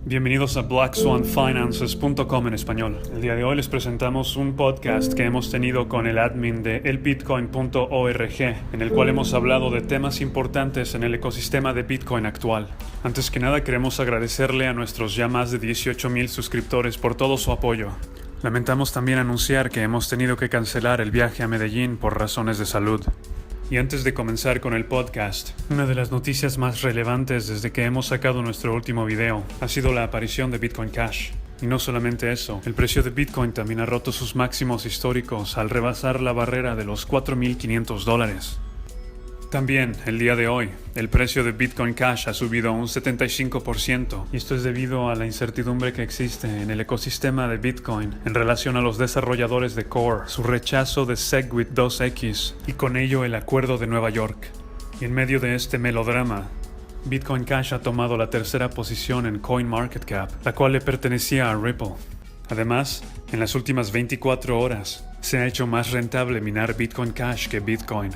Bienvenidos a BlackSwanFinances.com en español. El día de hoy les presentamos un podcast que hemos tenido con el admin de elbitcoin.org, en el cual hemos hablado de temas importantes en el ecosistema de Bitcoin actual. Antes que nada queremos agradecerle a nuestros ya más de 18,000 suscriptores por todo su apoyo. Lamentamos también anunciar que hemos tenido que cancelar el viaje a Medellín por razones de salud. Y antes de comenzar con el podcast, una de las noticias más relevantes desde que hemos sacado nuestro último video ha sido la aparición de Bitcoin Cash. Y no solamente eso, el precio de Bitcoin también ha roto sus máximos históricos al rebasar la barrera de los $4,500. También, el día de hoy, el precio de Bitcoin Cash ha subido un 75%, y esto es debido a la incertidumbre que existe en el ecosistema de Bitcoin en relación a los desarrolladores de Core, su rechazo de SegWit 2x y con ello el acuerdo de Nueva York. Y en medio de este melodrama, Bitcoin Cash ha tomado la tercera posición en CoinMarketCap, la cual le pertenecía a Ripple. Además, en las últimas 24 horas, se ha hecho más rentable minar Bitcoin Cash que Bitcoin.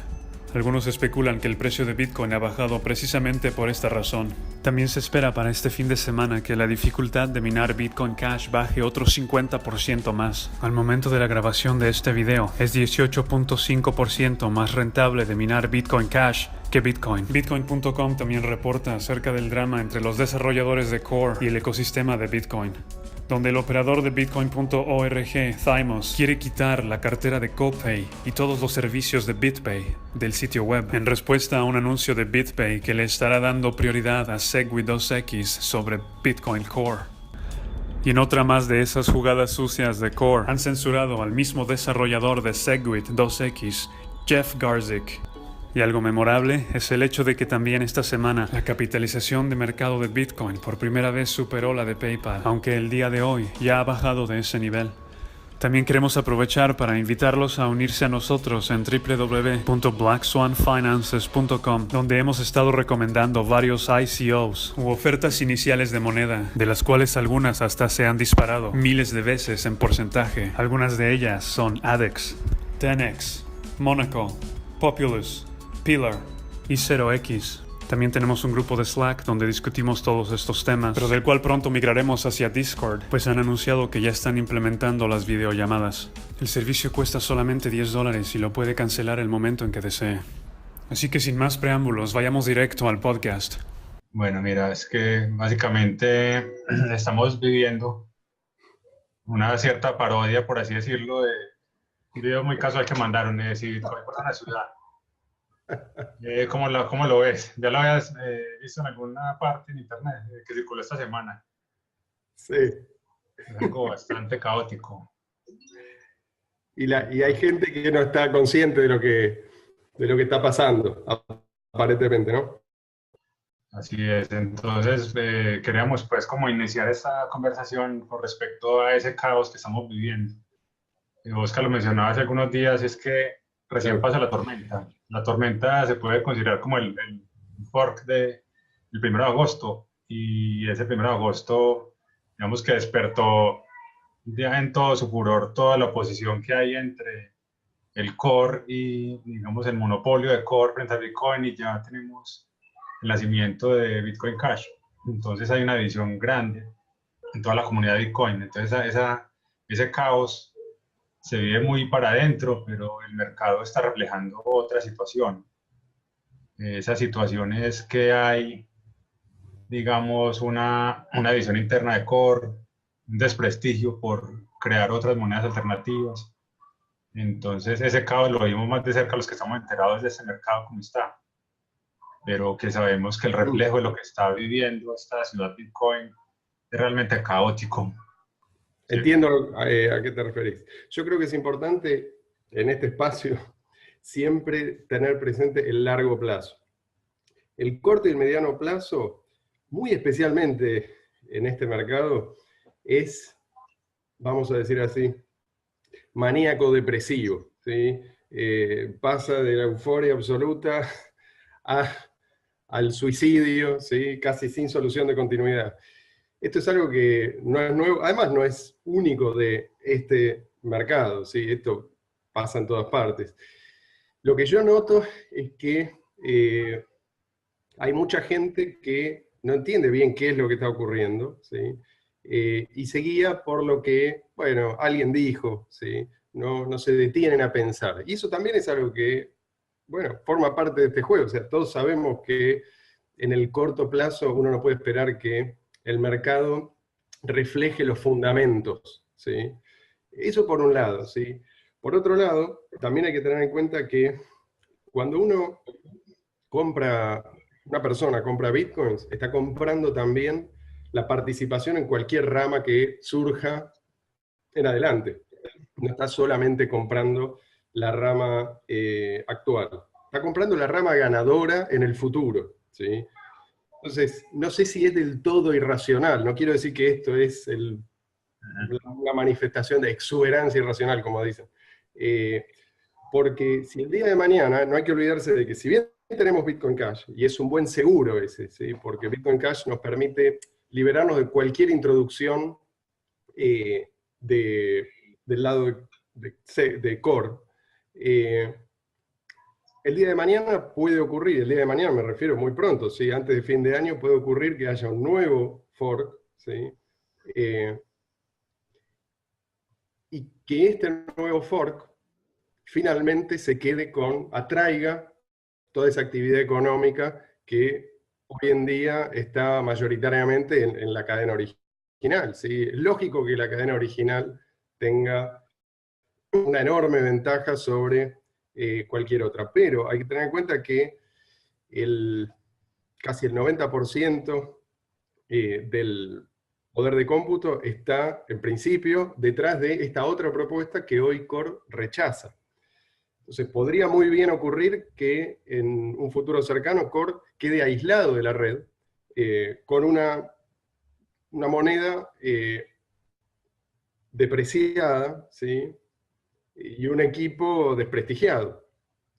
Algunos especulan que el precio de Bitcoin ha bajado precisamente por esta razón. También se espera para este fin de semana que la dificultad de minar Bitcoin Cash baje otro 50% más. Al momento de la grabación de este video, es 18.5% más rentable de minar Bitcoin Cash que Bitcoin. Bitcoin.com también reporta acerca del drama entre los desarrolladores de Core y el ecosistema de Bitcoin, donde el operador de Bitcoin.org, Thymos, quiere quitar la cartera de Copay y todos los servicios de BitPay del sitio web, en respuesta a un anuncio de BitPay que le estará dando prioridad a SegWit 2x sobre Bitcoin Core. Y en otra más de esas jugadas sucias de Core, han censurado al mismo desarrollador de SegWit 2x, Jeff Garzik. Y algo memorable es el hecho de que también esta semana la capitalización de mercado de Bitcoin por primera vez superó la de PayPal, aunque el día de hoy ya ha bajado de ese nivel. También queremos aprovechar para invitarlos a unirse a nosotros en www.blackswanfinances.com, donde hemos estado recomendando varios ICOs u ofertas iniciales de moneda, de las cuales algunas hasta se han disparado miles de veces en porcentaje. Algunas de ellas son ADEX, 10x, Monaco, Populous, Pillar y 0x. También tenemos un grupo de Slack donde discutimos todos estos temas, pero del cual pronto migraremos hacia Discord, pues han anunciado que ya están implementando las videollamadas. El servicio cuesta solamente $10 y lo puede cancelar el momento en que desee. Así que sin más preámbulos, vayamos directo al podcast. Bueno, mira, es que básicamente estamos viviendo una cierta parodia, por así decirlo, de un video muy casual que mandaron de decir, ¿cómo importa la ciudad? ¿Cómo lo ves? ¿Ya lo habías visto en alguna parte en internet que circuló esta semana? Sí. Es algo bastante caótico. Y hay gente que no está consciente de lo que está pasando, aparentemente, ¿no? Así es. Entonces, queríamos pues como iniciar esta conversación con respecto a ese caos que estamos viviendo. Oscar lo mencionaba hace algunos días, es que recién pasa la tormenta. La tormenta se puede considerar como el fork del 1 de agosto, y ese 1 de agosto, digamos que despertó ya en todo su furor toda la oposición que hay entre el core y, digamos, el monopolio de core frente a Bitcoin, y ya tenemos el nacimiento de Bitcoin Cash. Entonces hay una división grande en toda la comunidad de Bitcoin. Entonces ese caos se vive muy para adentro, pero el mercado está reflejando otra situación. Esa situación es que hay, digamos, una visión interna de Core, un desprestigio por crear otras monedas alternativas. Entonces ese caos lo vimos más de cerca los que estamos enterados de ese mercado como está, pero que sabemos que el reflejo de lo que está viviendo esta ciudad Bitcoin es realmente caótico. Entiendo a qué te referís. Yo creo que es importante en este espacio siempre tener presente el largo plazo. El corto y el mediano plazo, muy especialmente en este mercado, es, vamos a decir así, maníaco-depresivo, ¿sí? Pasa de la euforia absoluta al suicidio, ¿sí? Casi sin solución de continuidad. Esto es algo que no es nuevo, además no es único de este mercado, ¿sí? Esto pasa en todas partes. Lo que yo noto es que hay mucha gente que no entiende bien qué es lo que está ocurriendo, ¿sí? Y se guía por lo que, bueno, alguien dijo, ¿sí? No se detienen a pensar. Y eso también es algo que, bueno, forma parte de este juego. O sea, todos sabemos que en el corto plazo uno no puede esperar que el mercado refleje los fundamentos, ¿sí? Eso por un lado, ¿sí? Por otro lado, también hay que tener en cuenta que cuando uno compra, una persona compra bitcoins, está comprando también la participación en cualquier rama que surja en adelante. No está solamente comprando la rama actual, está comprando la rama ganadora en el futuro, ¿sí? Entonces, no sé si es del todo irracional, no quiero decir que esto es una manifestación de exuberancia irracional, como dicen. Porque si el día de mañana, no hay que olvidarse de que si bien tenemos Bitcoin Cash, y es un buen seguro ese, ¿sí? Porque Bitcoin Cash nos permite liberarnos de cualquier introducción eh, de, del lado de Core. El día de mañana puede ocurrir, el día de mañana me refiero muy pronto, ¿sí? Antes de fin de año puede ocurrir que haya un nuevo fork, ¿sí? Y que este nuevo fork finalmente se quede atraiga toda esa actividad económica que hoy en día está mayoritariamente en la cadena original, ¿sí? Es lógico que la cadena original tenga una enorme ventaja sobre cualquier otra, pero hay que tener en cuenta que casi el 90% del poder de cómputo está, en principio, detrás de esta otra propuesta que hoy Core rechaza. Entonces, podría muy bien ocurrir que en un futuro cercano Core quede aislado de la red con una moneda depreciada, ¿sí? Y un equipo desprestigiado.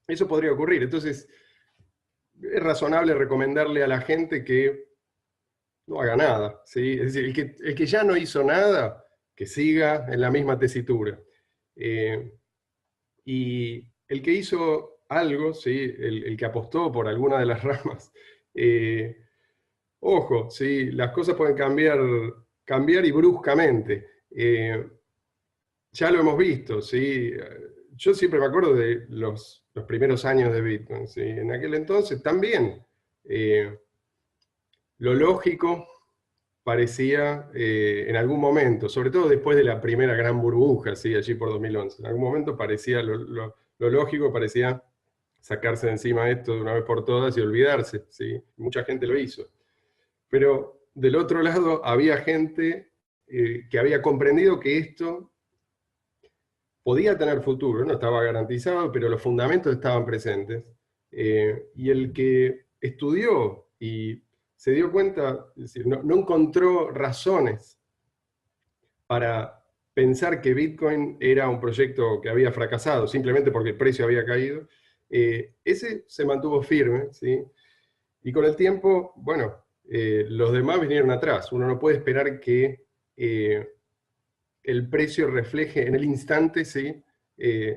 Eso podría ocurrir. Entonces, es razonable recomendarle a la gente que no haga nada, ¿sí? Es decir, el que ya no hizo nada, que siga en la misma tesitura. Y el que hizo algo, ¿sí? El que apostó por alguna de las ramas, ojo, ¿sí? Las cosas pueden cambiar y bruscamente. Ya lo hemos visto, ¿sí? Yo siempre me acuerdo de los primeros años de Bitcoin, ¿sí? En aquel entonces también lo lógico parecía en algún momento, sobre todo después de la primera gran burbuja, ¿sí? Allí por 2011, en algún momento parecía lo lógico, parecía sacarse de encima esto de una vez por todas y olvidarse, ¿sí? Mucha gente lo hizo. Pero del otro lado había gente que había comprendido que esto podía tener futuro, no estaba garantizado, pero los fundamentos estaban presentes. Y el que estudió y se dio cuenta, es decir, no encontró razones para pensar que Bitcoin era un proyecto que había fracasado, simplemente porque el precio había caído, ese se mantuvo firme, ¿sí? Y con el tiempo, bueno, los demás vinieron atrás. Uno no puede esperar que el precio refleje en el instante, ¿sí?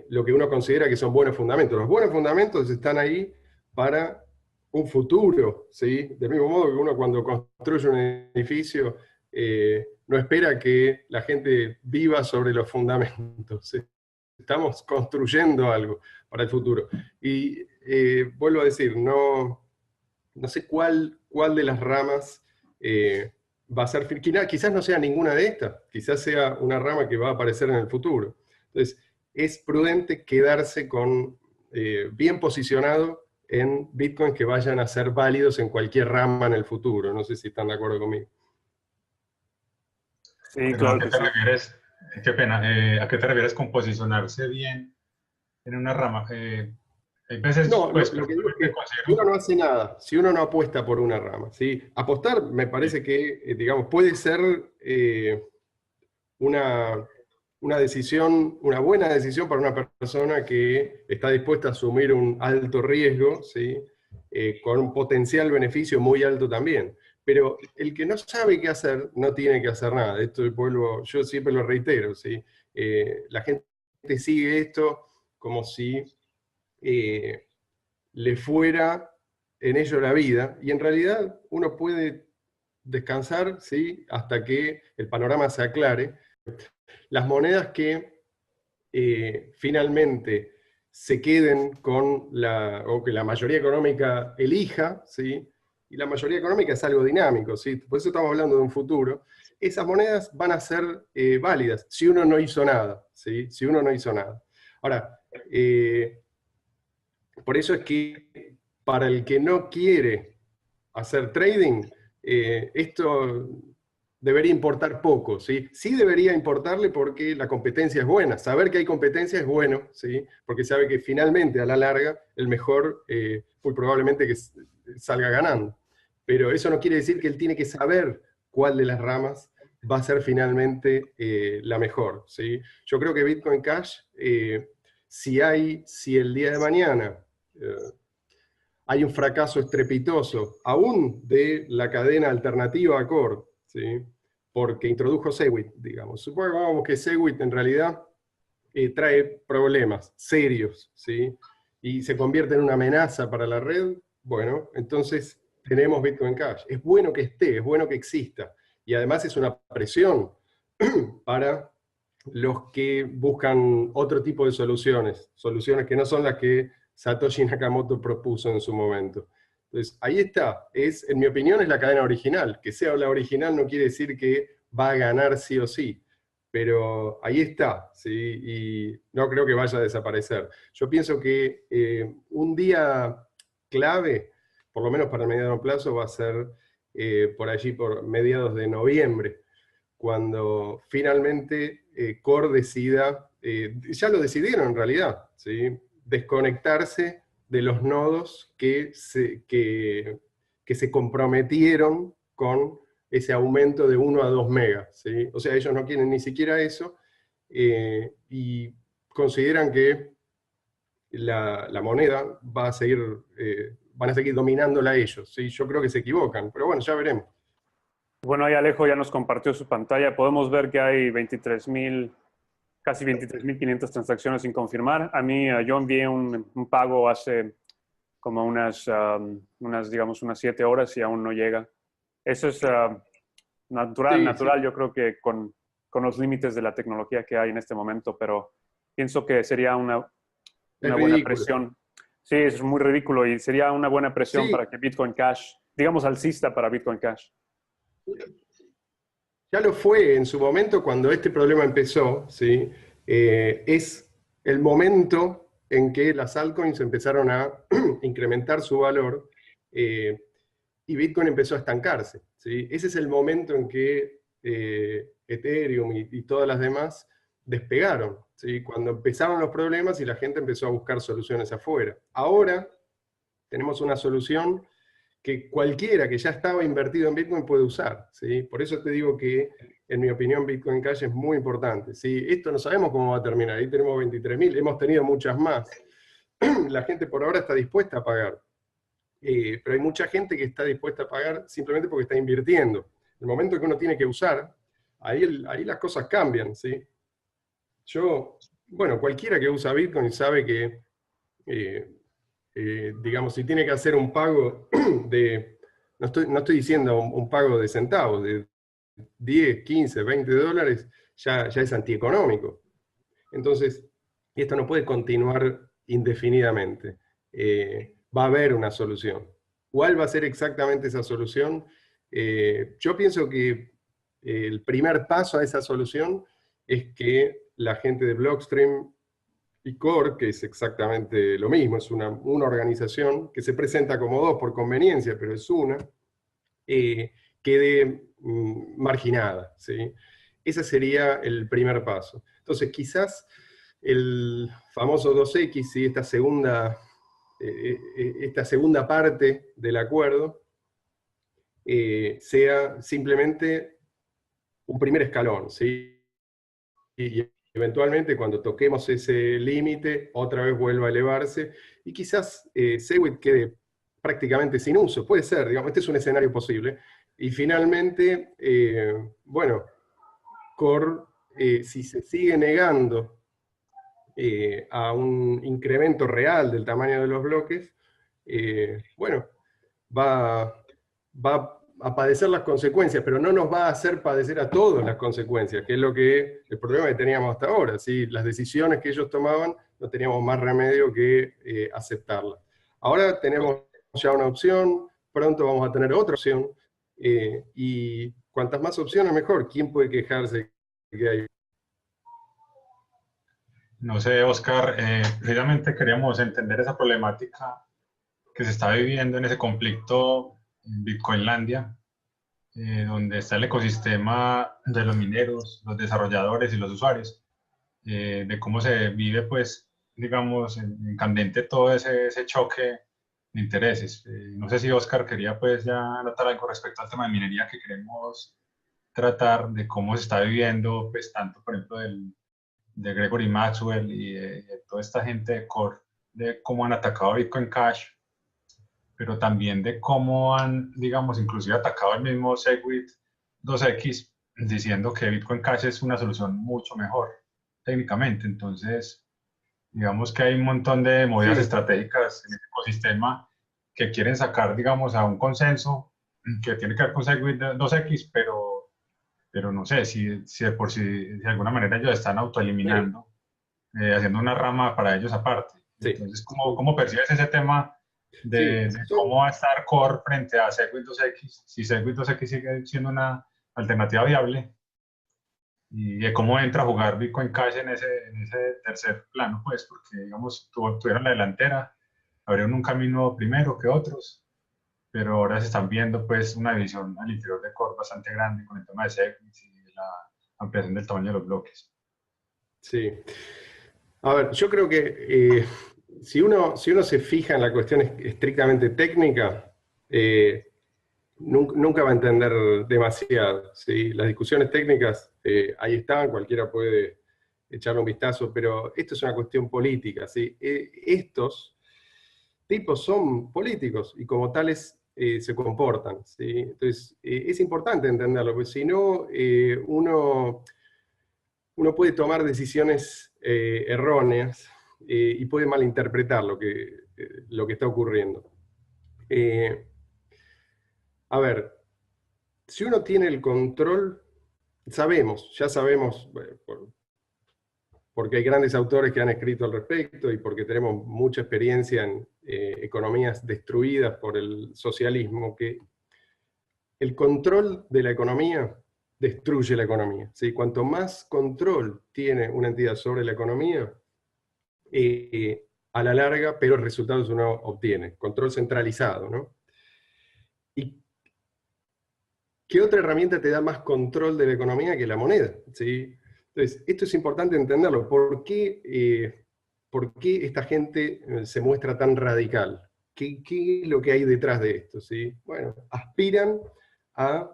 Lo que uno considera que son buenos fundamentos. Los buenos fundamentos están ahí para un futuro, ¿sí? Del mismo modo que uno cuando construye un edificio no espera que la gente viva sobre los fundamentos, ¿sí? Estamos construyendo algo para el futuro. Y vuelvo a decir, no sé cuál de las ramas va a ser, quizás no sea ninguna de estas, quizás sea una rama que va a aparecer en el futuro. Entonces, es prudente quedarse bien posicionado en Bitcoin que vayan a ser válidos en cualquier rama en el futuro. No sé si están de acuerdo conmigo. Sí, Pero ¿a claro qué que te sí. refieres? Qué pena, ¿a qué te refieres con posicionarse bien en una rama? Hay veces, No, pues lo que digo es personalmente que si uno considero, no hace nada, si uno no apuesta por una rama, ¿sí? Apostar me parece que, digamos, puede ser una, decisión, una buena decisión para una persona que está dispuesta a asumir un alto riesgo, ¿sí? Con un potencial beneficio muy alto también. Pero el que no sabe qué hacer, no tiene que hacer nada. Esto yo siempre lo reitero, ¿sí? La gente sigue esto como si le fuera en ello la vida, y en realidad uno puede descansar, ¿sí? Hasta que el panorama se aclare. Las monedas que finalmente se queden con o que la mayoría económica elija, ¿sí? Y la mayoría económica es algo dinámico, ¿sí? Por eso estamos hablando de un futuro. Esas monedas van a ser válidas si uno no hizo nada, ¿sí? Si uno no hizo nada. Ahora, por eso es que para el que no quiere hacer trading, esto debería importar poco, ¿sí? Sí debería importarle porque la competencia es buena. Saber que hay competencia es bueno, ¿sí? Porque sabe que finalmente, a la larga, el mejor, muy probablemente que salga ganando. Pero eso no quiere decir que él tiene que saber cuál de las ramas va a ser finalmente la mejor, ¿sí? Yo creo que Bitcoin Cash, si el día de mañana hay un fracaso estrepitoso, aún de la cadena alternativa a Core, ¿sí? Porque introdujo Segwit, digamos. Supongamos que Segwit en realidad trae problemas serios, ¿sí? Y se convierte en una amenaza para la red. Bueno, entonces tenemos Bitcoin Cash. Es bueno que esté, es bueno que exista. Y además es una presión para los que buscan otro tipo de soluciones, soluciones que no son las que Satoshi Nakamoto propuso en su momento. Entonces, ahí está. En mi opinión, es la cadena original. Que sea la original no quiere decir que va a ganar sí o sí, pero ahí está, ¿sí? Y no creo que vaya a desaparecer. Yo pienso que un día clave, por lo menos para el mediano plazo, va a ser por allí, por mediados de noviembre, cuando finalmente Core decida, ya lo decidieron en realidad, ¿sí? Desconectarse de los nodos que se comprometieron con ese aumento de 1 a 2 megas, ¿sí? O sea, ellos no quieren ni siquiera eso, y consideran que la moneda va a seguir, van a seguir dominándola ellos, ¿sí? Yo creo que se equivocan, pero bueno, ya veremos. Bueno, ahí Alejo ya nos compartió su pantalla. Podemos ver que hay 23,000, casi 23,500 transacciones sin confirmar. A mí, yo envié un pago hace como digamos, unas 7 horas y aún no llega. Eso es Sí, sí. natural, yo creo que con los límites de la tecnología que hay en este momento, pero pienso que sería Es una buena ridículo. presión. Sí, es muy ridículo y sería una buena presión Sí, para que Bitcoin Cash, digamos alcista para Bitcoin Cash. ya lo fue en su momento cuando este problema empezó, ¿sí? Es el momento en que las altcoins empezaron a incrementar su valor, y Bitcoin empezó a estancarse, ¿sí? Ese es el momento en que Ethereum y todas las demás despegaron, ¿sí? Cuando empezaron los problemas y la gente empezó a buscar soluciones afuera. Ahora tenemos una solución que cualquiera que ya estaba invertido en Bitcoin puede usar, ¿sí? Por eso te digo que, en mi opinión, Bitcoin Cash es muy importante, ¿sí? Esto no sabemos cómo va a terminar, ahí tenemos 23.000, hemos tenido muchas más. La gente por ahora está dispuesta a pagar, pero hay mucha gente que está dispuesta a pagar simplemente porque está invirtiendo. El momento que uno tiene que usar, ahí las cosas cambian, ¿sí? Bueno, cualquiera que usa Bitcoin sabe que eh, digamos, si tiene que hacer un pago no estoy diciendo un pago de centavos, de 10, 15, 20 dólares, ya es antieconómico. Entonces, esto no puede continuar indefinidamente. Va a haber una solución. ¿Cuál va a ser exactamente esa solución? Yo pienso que el primer paso a esa solución es que la gente de Blockstream y Core, que es exactamente lo mismo, es una organización que se presenta como dos por conveniencia, pero es una, quede marginada, ¿sí? Ese sería el primer paso. Entonces, quizás el famoso 2X, ¿sí? Esta segunda parte del acuerdo, sea simplemente un primer escalón, ¿sí? Y eventualmente cuando toquemos ese límite, otra vez vuelva a elevarse, y quizás Segwit quede prácticamente sin uso. Puede ser, digamos, este es un escenario posible. Y finalmente, bueno, Core, si se sigue negando a un incremento real del tamaño de los bloques, bueno, va a padecer las consecuencias, pero no nos va a hacer padecer a todos las consecuencias, que es el problema que teníamos hasta ahora. ¿Sí? Las decisiones que ellos tomaban no teníamos más remedio que aceptarlas. Ahora tenemos ya una opción, pronto vamos a tener otra opción, y cuantas más opciones mejor. ¿Quién puede quejarse que hay? No sé, Oscar, precisamente queríamos entender esa problemática que se está viviendo en ese conflicto en Bitcoinlandia, donde está el ecosistema de los mineros, los desarrolladores y los usuarios, de cómo se vive, pues, digamos, en candente todo ese choque de intereses. No sé si Oscar quería, pues, ya notar algo respecto al tema de minería que queremos tratar, de cómo se está viviendo, pues, tanto, por ejemplo, de Gregory Maxwell y de toda esta gente de Core, de cómo han atacado a Bitcoin Cash, pero también de cómo han, digamos, inclusive atacado el mismo Segwit 2X, diciendo que Bitcoin Cash es una solución mucho mejor técnicamente. Entonces, digamos que hay un montón de movidas estratégicas en el ecosistema que quieren sacar, digamos, a un consenso que tiene que ver con Segwit 2X, pero no sé si de por sí, de alguna manera ellos están autoeliminando, haciendo una rama para ellos aparte. Entonces, ¿cómo percibes ese tema de cómo va a estar Core frente a Segwit 2X, si Segwit 2X sigue siendo una alternativa viable, y de cómo entra a jugar Bitcoin Cash en ese tercer plano, pues, porque, digamos, tuvieron la delantera, abrieron un camino primero que otros, pero ahora se están viendo, pues, una división al interior de Core bastante grande con el tema de Segwit y la ampliación del tamaño de los bloques. Sí. A ver, yo creo que si uno se fija en la cuestión estrictamente técnica, nunca va a entender demasiado. ¿Sí? Las discusiones técnicas ahí están, cualquiera puede echarle un vistazo, pero esto es una cuestión política. ¿Sí? Estos tipos son políticos y como tales se comportan. ¿Sí? Entonces, es importante entenderlo, porque si no, uno puede tomar decisiones erróneas y puede malinterpretar lo que está ocurriendo. A ver, si uno tiene el control, ya sabemos, porque hay grandes autores que han escrito al respecto y porque tenemos mucha experiencia en economías destruidas por el socialismo, que el control de la economía destruye la economía. ¿Sí? Cuanto más control tiene una entidad sobre la economía, a la larga, peores resultados uno obtiene. Control centralizado, ¿no? ¿Y qué otra herramienta te da más control de la economía que la moneda? ¿Sí? Entonces, esto es importante entenderlo. ¿Por qué esta gente se muestra tan radical? ¿Qué es lo que hay detrás de esto? ¿Sí? Bueno, aspiran a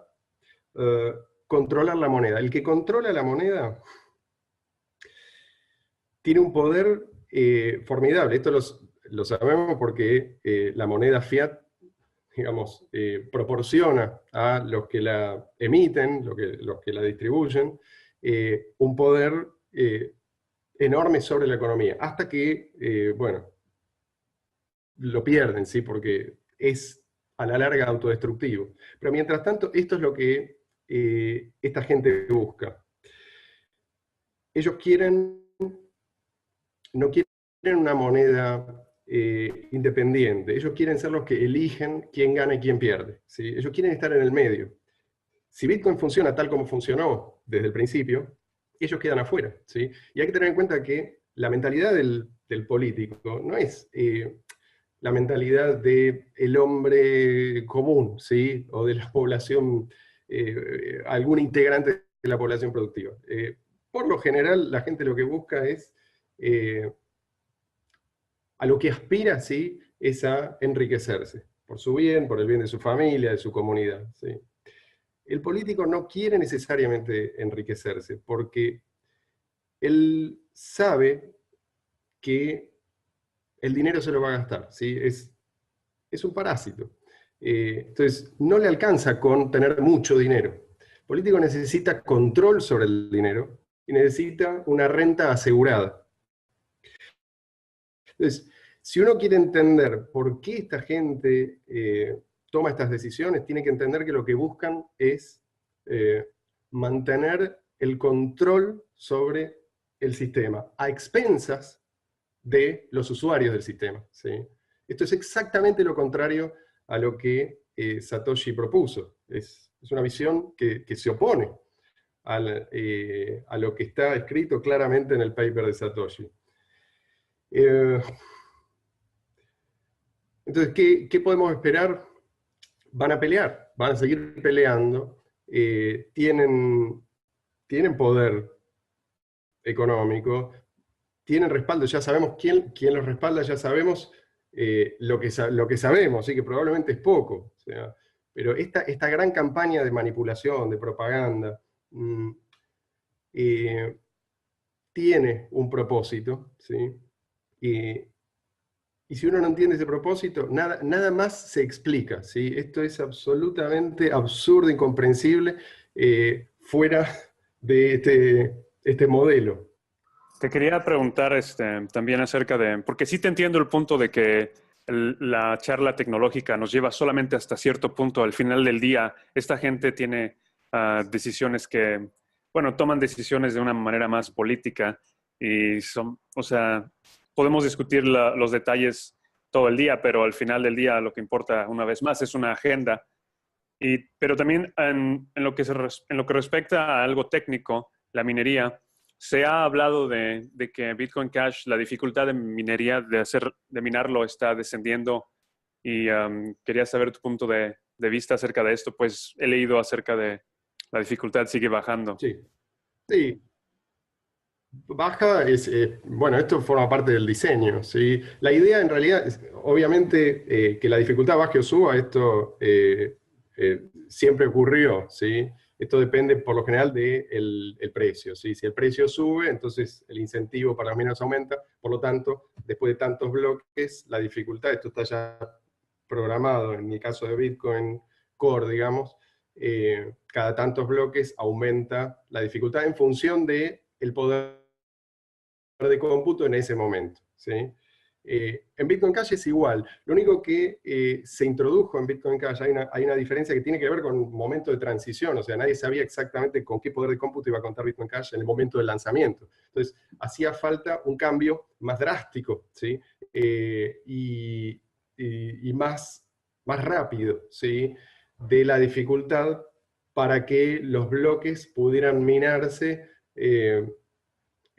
controlar la moneda. El que controla la moneda tiene un poder formidable. Esto lo sabemos porque la moneda fiat, digamos, proporciona a los que la emiten, los que la distribuyen, un poder enorme sobre la economía, hasta que, bueno, lo pierden, ¿sí? Porque es a la larga autodestructivo. Pero mientras tanto, esto es lo que esta gente busca. Ellos no quieren una moneda independiente, ellos quieren ser los que eligen quién gana y quién pierde. ¿Sí? Ellos quieren estar en el medio. Si Bitcoin funciona tal como funcionó desde el principio, ellos quedan afuera. ¿Sí? Y hay que tener en cuenta que la mentalidad del político no es la mentalidad del hombre común, ¿sí? O de la población, algún integrante de la población productiva. Por lo general, la gente lo que busca es, a lo que aspira, ¿sí? Es a enriquecerse, por su bien, por el bien de su familia, de su comunidad. ¿Sí? El político no quiere necesariamente enriquecerse, porque él sabe que el dinero se lo va a gastar, ¿sí? Es un parásito. Entonces, no le alcanza con tener mucho dinero. El político necesita control sobre el dinero y necesita una renta asegurada. Entonces, si uno quiere entender por qué esta gente toma estas decisiones tiene que entender que lo que buscan es mantener el control sobre el sistema, a expensas de los usuarios del sistema, ¿sí? Esto es exactamente lo contrario a lo que Satoshi propuso. Es una visión que se opone a lo que está escrito claramente en el paper de Satoshi. Entonces, ¿qué podemos esperar? Van a pelear, van a seguir peleando, tienen poder económico, tienen respaldo, ya sabemos quién los respalda, ya sabemos lo que sabemos, así que probablemente es poco. O sea, pero esta gran campaña de manipulación, de propaganda, tiene un propósito, ¿sí? Y si uno no entiende ese propósito, nada más se explica, ¿sí? Esto es absolutamente absurdo, incomprensible, fuera de este modelo. Te quería preguntar también acerca porque sí te entiendo el punto de que la charla tecnológica nos lleva solamente hasta cierto punto. Al final del día, esta gente tiene decisiones que, bueno, toman decisiones de una manera más política y o sea, podemos discutir los detalles todo el día, pero al final del día lo que importa, una vez más, es una agenda. Pero también en lo que respecta a algo técnico, la minería, se ha hablado de que Bitcoin Cash, la dificultad de minería, de minarlo, está descendiendo, y quería saber tu punto de vista acerca de esto, pues he leído acerca de la dificultad sigue bajando. Sí, sí. Baja, bueno, esto forma parte del diseño, ¿sí? La idea en realidad es, obviamente, que la dificultad baje o suba, esto siempre ocurrió, ¿sí? Esto depende por lo general del precio, ¿sí? Si el precio sube, entonces el incentivo para los mineros aumenta, por lo tanto, después de tantos bloques, la dificultad, esto está ya programado, en el caso de Bitcoin Core, digamos, cada tantos bloques aumenta la dificultad en función del poder de cómputo en ese momento, ¿sí? En Bitcoin Cash es igual. Lo único que se introdujo en Bitcoin Cash, hay una diferencia que tiene que ver con un momento de transición, o sea, nadie sabía exactamente con qué poder de cómputo iba a contar Bitcoin Cash en el momento del lanzamiento. Entonces, hacía falta un cambio más drástico, ¿sí? Y más rápido, ¿sí? De la dificultad para que los bloques pudieran minarse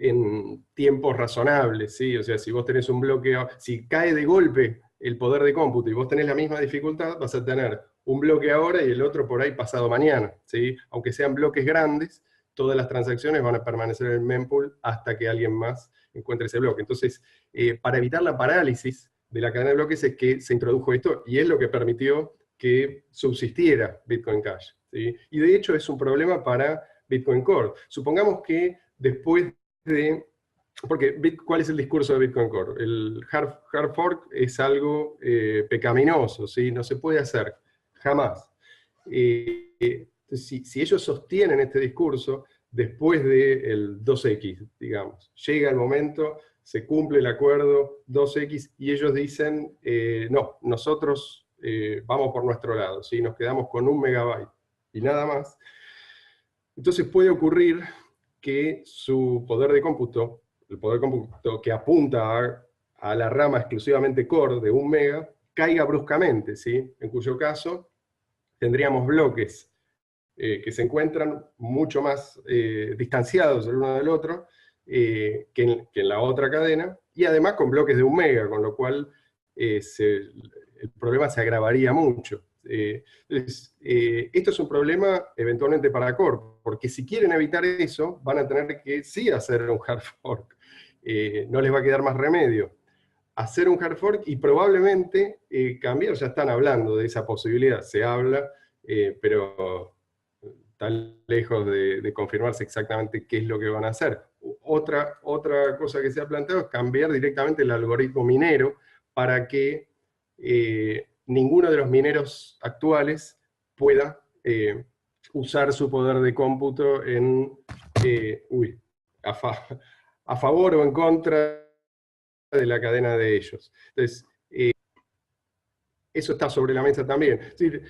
en tiempos razonables, ¿sí? O sea, si vos tenés un bloque, si cae de golpe el poder de cómputo y vos tenés la misma dificultad, vas a tener un bloque ahora y el otro por ahí pasado mañana, ¿sí? Aunque sean bloques grandes, todas las transacciones van a permanecer en el mempool hasta que alguien más encuentre ese bloque. Entonces, para evitar la parálisis de la cadena de bloques es que se introdujo esto, y es lo que permitió que subsistiera Bitcoin Cash, ¿sí? Y de hecho es un problema para Bitcoin Core. Supongamos que después porque ¿cuál es el discurso de Bitcoin Core? El hard fork es algo pecaminoso, ¿sí? No se puede hacer, jamás. Si ellos sostienen este discurso, después del 2X, digamos, llega el momento, se cumple el acuerdo 2X, y ellos dicen, no, nosotros vamos por nuestro lado, ¿sí? Nos quedamos con 1 megabyte y nada más. Entonces puede ocurrir que su poder de cómputo, el poder de cómputo que apunta a la rama exclusivamente core de 1 mega, caiga bruscamente, ¿sí? En cuyo caso tendríamos bloques que se encuentran mucho más distanciados el uno del otro que en la otra cadena, y además con bloques de 1 mega, con lo cual el problema se agravaría mucho. Esto es un problema eventualmente para Core, porque si quieren evitar eso, van a tener que sí hacer un hard fork. No les va a quedar más remedio. Hacer un hard fork y probablemente cambiar, ya están hablando de esa posibilidad, se habla, pero está lejos de confirmarse exactamente qué es lo que van a hacer. Otra cosa que se ha planteado es cambiar directamente el algoritmo minero para que ninguno de los mineros actuales pueda usar su poder de cómputo a favor o en contra de la cadena de ellos. Entonces, eso está sobre la mesa también. Es decir,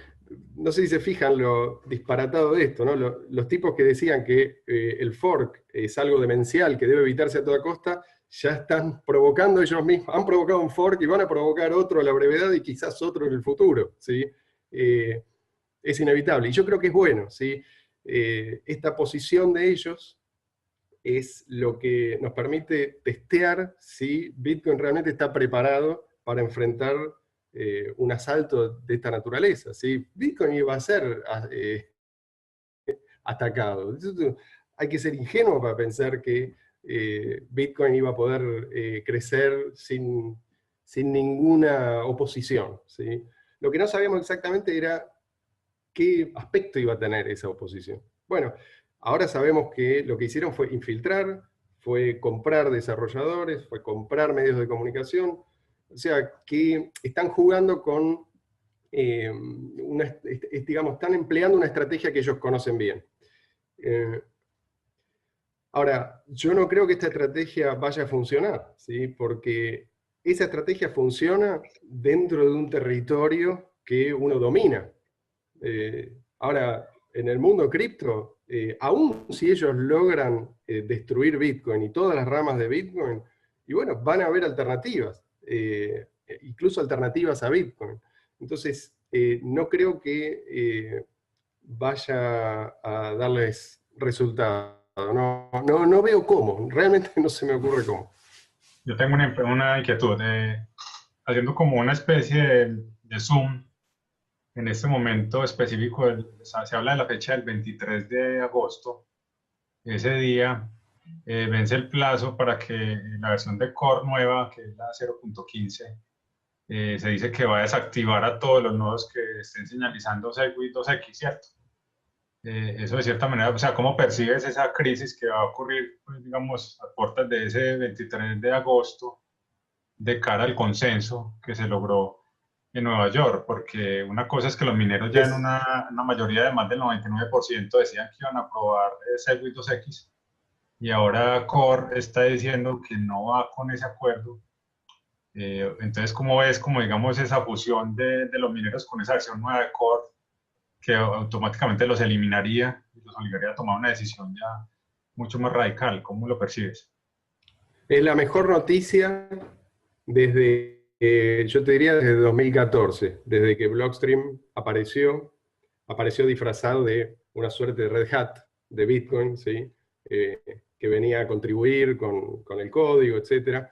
no sé si se fijan lo disparatado de esto, ¿no? Los tipos que decían que el fork es algo demencial, que debe evitarse a toda costa, ya están provocando ellos mismos, han provocado un fork y van a provocar otro a la brevedad y quizás otro en el futuro, ¿sí? Es inevitable. Y yo creo que es bueno, ¿sí? Esta posición de ellos es lo que nos permite testear si Bitcoin realmente está preparado para enfrentar un asalto de esta naturaleza, ¿sí? Bitcoin iba a ser atacado. Hay que ser ingenuo para pensar que Bitcoin iba a poder crecer sin ninguna oposición, ¿sí? Lo que no sabíamos exactamente era qué aspecto iba a tener esa oposición. Bueno, ahora sabemos que lo que hicieron fue infiltrar, fue comprar desarrolladores, fue comprar medios de comunicación, o sea, que están jugando con, digamos, están empleando una estrategia que ellos conocen bien. Ahora, yo no creo que esta estrategia vaya a funcionar, ¿sí? Porque esa estrategia funciona dentro de un territorio que uno domina. Ahora, en el mundo cripto, aún si ellos logran destruir Bitcoin y todas las ramas de Bitcoin, y bueno, van a haber alternativas, incluso alternativas a Bitcoin. Entonces, no creo que vaya a darles resultado. No veo cómo, realmente no se me ocurre cómo. Yo tengo una inquietud, haciendo como una especie de zoom. En este momento específico, se habla de la fecha del 23 de agosto. Ese día vence el plazo para que la versión de Core nueva, que es la 0.15, se dice que va a desactivar a todos los nodos que estén señalizando Segwit 2X, ¿cierto? Eso de cierta manera, o sea, ¿cómo percibes esa crisis que va a ocurrir, pues, digamos, a puertas de ese 23 de agosto de cara al consenso que se logró en Nueva York? Porque una cosa es que los mineros ya en una mayoría de más del 99% decían que iban a aprobar Segwit 2X, y ahora Core está diciendo que no va con ese acuerdo. Entonces, ¿cómo ves, como digamos, esa fusión de los mineros con esa versión nueva de Core que automáticamente los eliminaría y los obligaría a tomar una decisión ya mucho más radical? ¿Cómo lo percibes? Es la mejor noticia desde, yo te diría desde 2014, desde que Blockstream apareció disfrazado de una suerte de Red Hat de Bitcoin, ¿sí? Que venía a contribuir con el código, etc.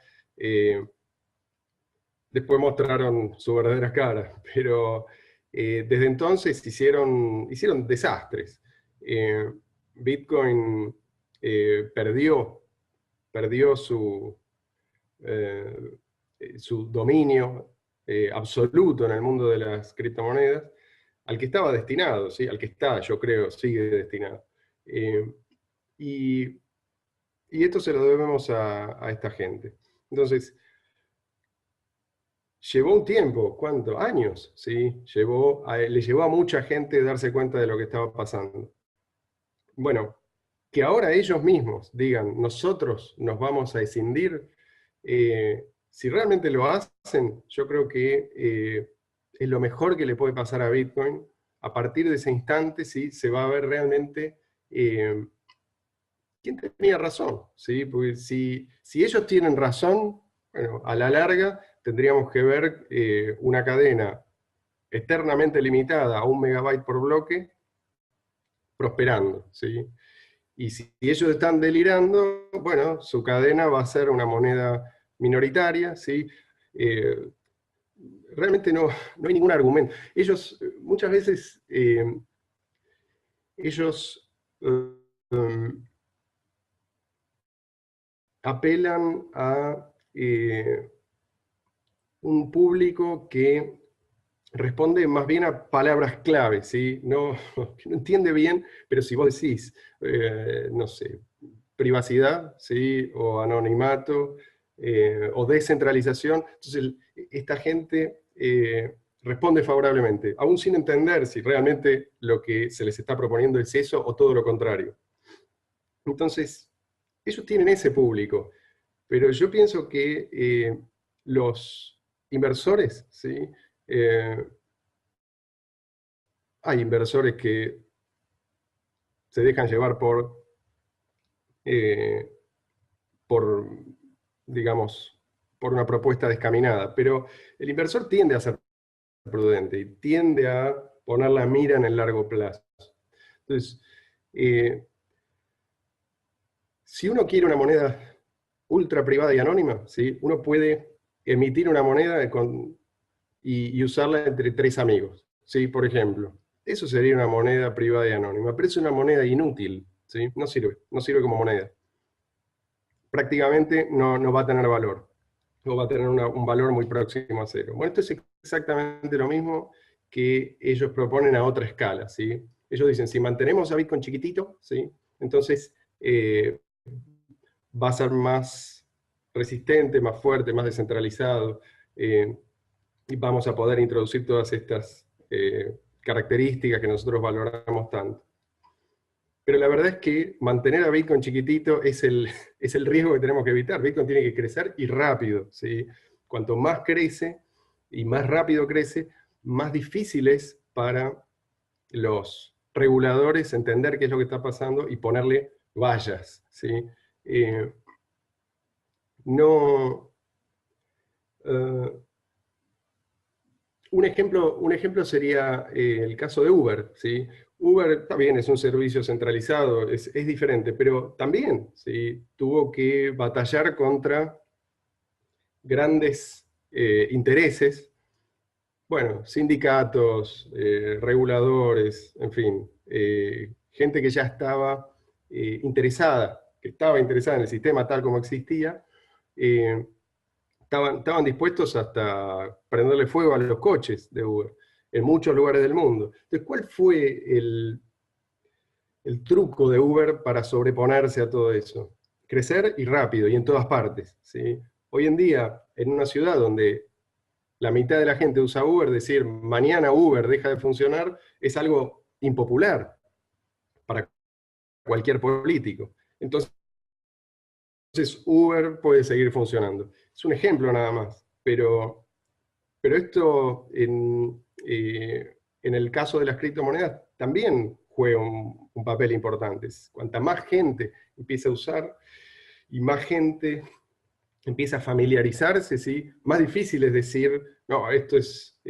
Después mostraron su verdadera cara, pero desde entonces hicieron desastres. Bitcoin perdió su dominio absoluto en el mundo de las criptomonedas, al que estaba destinado, ¿sí? Al que está, yo creo, sigue destinado. Y, y esto se lo debemos a esta gente. Entonces, llevó un tiempo, ¿cuánto? Años, ¿sí? Le llevó a mucha gente darse cuenta de lo que estaba pasando. Bueno, que ahora ellos mismos digan, nosotros nos vamos a escindir, si realmente lo hacen, yo creo que es lo mejor que le puede pasar a Bitcoin. A partir de ese instante, sí, se va a ver realmente quién tenía razón, ¿sí? Porque si ellos tienen razón, bueno, a la larga tendríamos que ver una cadena eternamente limitada a 1 megabyte por bloque prosperando, ¿sí? Y si ellos están delirando, bueno, su cadena va a ser una moneda minoritaria, ¿sí? Realmente no hay ningún argumento. Ellos, muchas veces, ellos apelan a un público que responde más bien a palabras clave, ¿sí? No entiende bien, pero si vos decís, no sé, privacidad, ¿sí? O anonimato, o descentralización, entonces esta gente responde favorablemente, aún sin entender si realmente lo que se les está proponiendo es eso o todo lo contrario. Entonces, ellos tienen ese público, pero yo pienso que los inversores, ¿sí? Hay inversores que se dejan llevar digamos, por una propuesta descaminada, pero el inversor tiende a ser prudente y tiende a poner la mira en el largo plazo. Entonces, si uno quiere una moneda ultra privada y anónima, ¿sí? Uno puede emitir una moneda y usarla entre 3 amigos, ¿sí? Por ejemplo, eso sería una moneda privada y anónima, pero es una moneda inútil, ¿sí? No sirve como moneda. Prácticamente no va a tener valor, o va a tener un valor muy próximo a cero. Bueno, esto es exactamente lo mismo que ellos proponen a otra escala, ¿sí? Ellos dicen, si mantenemos a Bitcoin chiquitito, ¿sí? Entonces va a ser más resistente, más fuerte, más descentralizado, y vamos a poder introducir todas estas características que nosotros valoramos tanto. Pero la verdad es que mantener a Bitcoin chiquitito es el riesgo que tenemos que evitar. Bitcoin tiene que crecer y rápido, ¿sí? Cuanto más crece y más rápido crece, más difícil es para los reguladores entender qué es lo que está pasando y ponerle vallas, ¿sí? No... un ejemplo sería el caso de Uber, ¿sí? Uber también es un servicio centralizado, es diferente, pero también, ¿sí? Tuvo que batallar contra grandes intereses, bueno, sindicatos, reguladores, en fin, gente que ya estaba interesada, que estaba interesada en el sistema tal como existía, estaban dispuestos hasta prenderle fuego a los coches de Uber, en muchos lugares del mundo. Entonces, ¿cuál fue el truco de Uber para sobreponerse a todo eso? Crecer y rápido, y en todas partes, ¿sí? Hoy en día, en una ciudad donde la mitad de la gente usa Uber, decir mañana Uber deja de funcionar, es algo impopular para cualquier político. Entonces Uber puede seguir funcionando. Es un ejemplo nada más, pero esto en el caso de las criptomonedas también juega un papel importante. Cuanta más gente empieza a usar y más gente empieza a familiarizarse, ¿sí? Más difícil es decir, no, esto es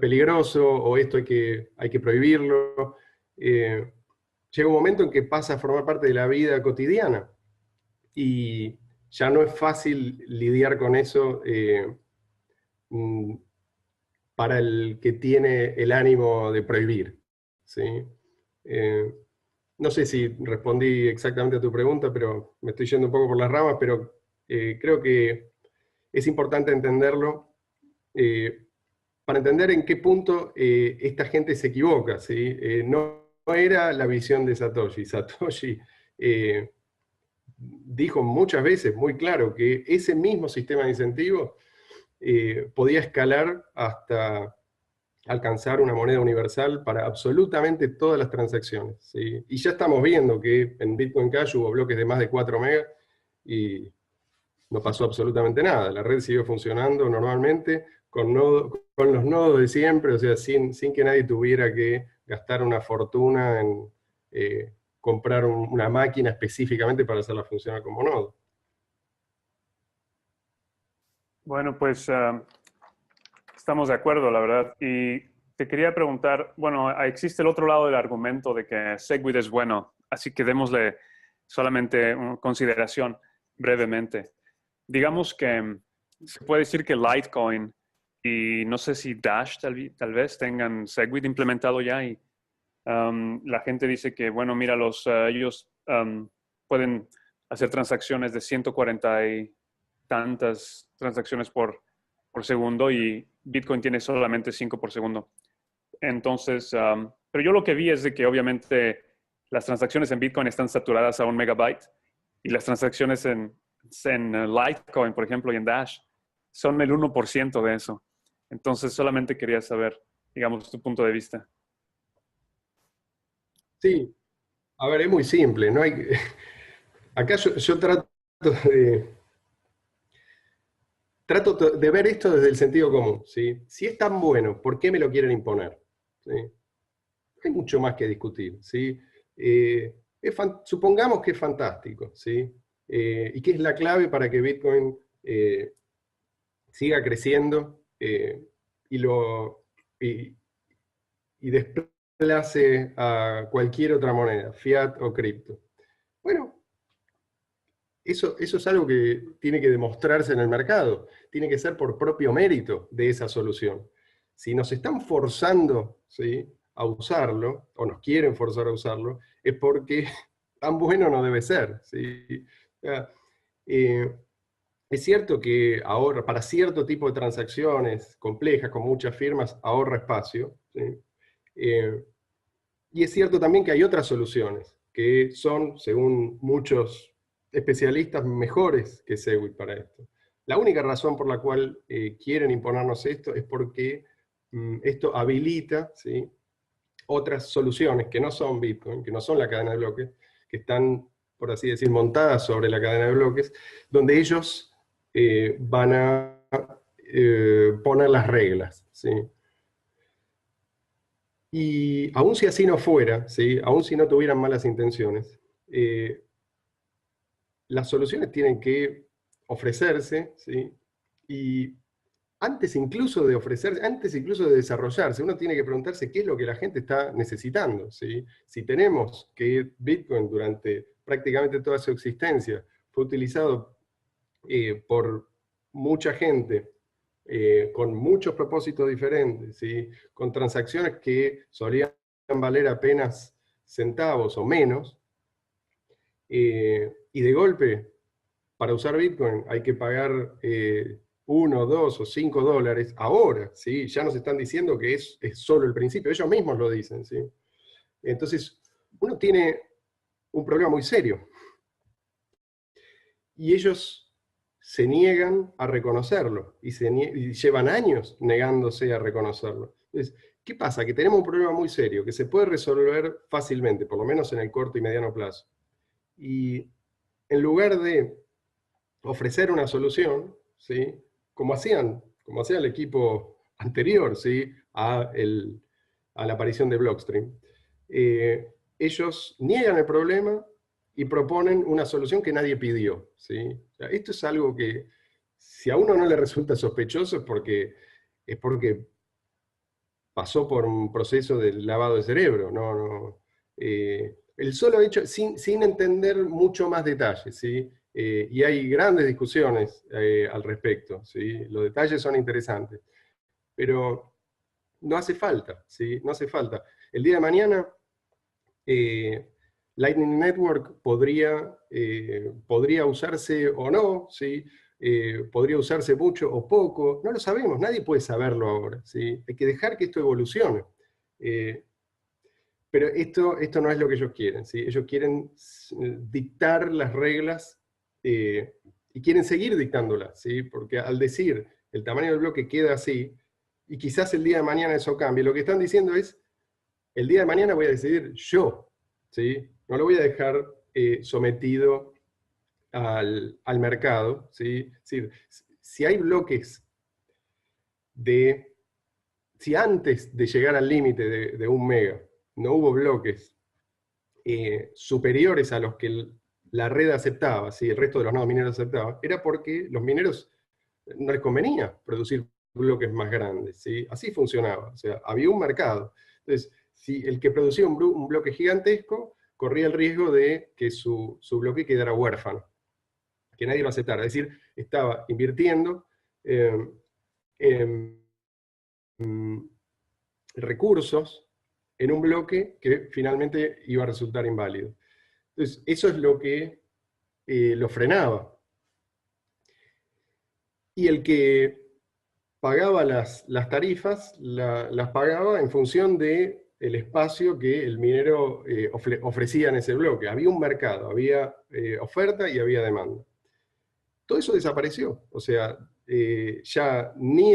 peligroso o esto hay que prohibirlo. Llega un momento en que pasa a formar parte de la vida cotidiana y ya no es fácil lidiar con eso para el que tiene el ánimo de prohibir, ¿sí? No sé si respondí exactamente a tu pregunta, pero me estoy yendo un poco por las ramas, pero creo que es importante entenderlo para entender en qué punto esta gente se equivoca, ¿sí? No era la visión de Satoshi. Satoshi dijo muchas veces muy claro que ese mismo sistema de incentivos podía escalar hasta alcanzar una moneda universal para absolutamente todas las transacciones, ¿sí? Y ya estamos viendo que en Bitcoin Cash hubo bloques de más de 4 megas y no pasó absolutamente nada. La red siguió funcionando normalmente con los nodos de siempre, o sea, sin que nadie tuviera que gastar una fortuna en comprar una máquina específicamente para hacerla funcionar como nodo. Bueno, pues estamos de acuerdo, la verdad. Y te quería preguntar, bueno, existe el otro lado del argumento de que Segwit es bueno, así que démosle solamente una consideración brevemente. Digamos que se puede decir que Litecoin y no sé si Dash tal vez tengan Segwit implementado ya y la gente dice que, bueno, mira, ellos pueden hacer transacciones de 140 y tantas transacciones por segundo y Bitcoin tiene solamente 5 por segundo. Entonces, pero yo lo que vi es de que obviamente las transacciones en Bitcoin están saturadas a 1 megabyte y las transacciones en Litecoin, por ejemplo, y en Dash son el 1% de eso. Entonces, solamente quería saber, digamos, tu punto de vista. Sí, a ver, es muy simple. No hay... Acá yo trato trato de ver esto desde el sentido común, ¿sí? Si es tan bueno, ¿por qué me lo quieren imponer? ¿Sí? Hay mucho más que discutir, ¿sí? Supongamos que es fantástico, ¿sí? Y que es la clave para que Bitcoin siga creciendo y, y desplace a cualquier otra moneda, fiat o cripto. Bueno, eso es algo que tiene que demostrarse en el mercado, tiene que ser por propio mérito de esa solución. Si nos están forzando, ¿sí?, a usarlo, o nos quieren forzar a usarlo, es porque tan bueno no debe ser, ¿sí? O sea, es cierto que ahorra, para cierto tipo de transacciones complejas, con muchas firmas, ahorra espacio, ¿sí? Y es cierto también que hay otras soluciones, que son, según muchos especialistas, mejores que Segwit para esto. La única razón por la cual quieren imponernos esto es porque esto habilita, ¿sí?, otras soluciones que no son Bitcoin, que no son la cadena de bloques, que están, por así decir, montadas sobre la cadena de bloques, donde ellos van a poner las reglas, ¿sí? Y aun si así no fuera, ¿sí?, aun si no tuvieran malas intenciones, las soluciones tienen que ofrecerse, ¿sí? Y antes incluso de ofrecerse, antes incluso de desarrollarse, uno tiene que preguntarse qué es lo que la gente está necesitando, ¿sí? Si tenemos que Bitcoin durante prácticamente toda su existencia fue utilizado por mucha gente, con muchos propósitos diferentes, ¿sí?, con transacciones que solían valer apenas centavos o menos, y de golpe, para usar Bitcoin hay que pagar 1, 2 o 5 dólares ahora, ¿sí? Ya nos están diciendo que es solo el principio, ellos mismos lo dicen, ¿sí? Entonces, uno tiene un problema muy serio. Y ellos se niegan a reconocerlo, y llevan años negándose a reconocerlo. Entonces, ¿qué pasa? Que tenemos un problema muy serio, que se puede resolver fácilmente, por lo menos en el corto y mediano plazo. Y en lugar de ofrecer una solución, ¿sí?, como hacía el equipo anterior, ¿sí?, a la aparición de Blockstream, ellos niegan el problema y proponen una solución que nadie pidió, ¿sí? O sea, esto es algo que, si a uno no le resulta sospechoso, es porque pasó por un proceso de lavado de cerebro, el solo hecho, sin entender mucho más detalles, ¿sí? Y hay grandes discusiones al respecto, ¿sí? Los detalles son interesantes, pero no hace falta, ¿sí? No hace falta. El día de mañana, Lightning Network podría usarse o no, ¿sí? Podría usarse mucho o poco, no lo sabemos, nadie puede saberlo ahora, ¿sí? Hay que dejar que esto evolucione. Pero esto no es lo que ellos quieren, ¿sí? Ellos quieren dictar las reglas y quieren seguir dictándolas, ¿sí? Porque al decir el tamaño del bloque queda así, y quizás el día de mañana eso cambie, lo que están diciendo es, el día de mañana voy a decidir yo, ¿sí? No lo voy a dejar sometido al mercado, ¿sí? Es decir, si hay bloques si antes de llegar al límite de 1 mega no hubo bloques superiores a los que la red aceptaba, ¿sí?, el resto de los nodos mineros aceptaba, era porque los mineros no les convenía producir bloques más grandes, ¿sí? Así funcionaba, o sea, había un mercado. Entonces, si el que producía un bloque gigantesco, corría el riesgo de que su bloque quedara huérfano, que nadie lo aceptara. Es decir, estaba invirtiendo en recursos en un bloque que finalmente iba a resultar inválido. Entonces, eso es lo que lo frenaba. Y el que pagaba las tarifas, las pagaba en función del espacio que el minero ofrecía en ese bloque. Había un mercado, había oferta y había demanda. Todo eso desapareció. O sea, ya ni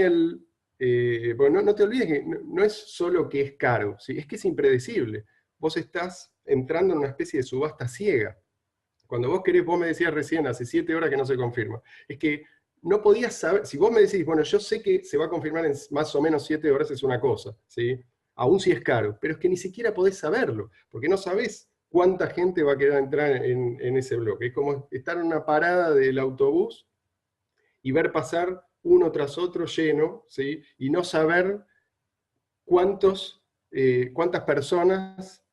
bueno, no te olvides que no es solo que es caro, ¿sí? Es que es impredecible. Vos estás entrando en una especie de subasta ciega. Cuando vos querés, vos me decías recién, hace 7 horas que no se confirma, es que no podías saber, si vos me decís, bueno, yo sé que se va a confirmar en más o menos 7 horas, es una cosa, ¿sí? Aún si es caro, pero es que ni siquiera podés saberlo, porque no sabés cuánta gente va a querer entrar en ese bloque. Es como estar en una parada del autobús y ver pasar uno tras otro lleno, ¿sí? Y no saber cuántas personas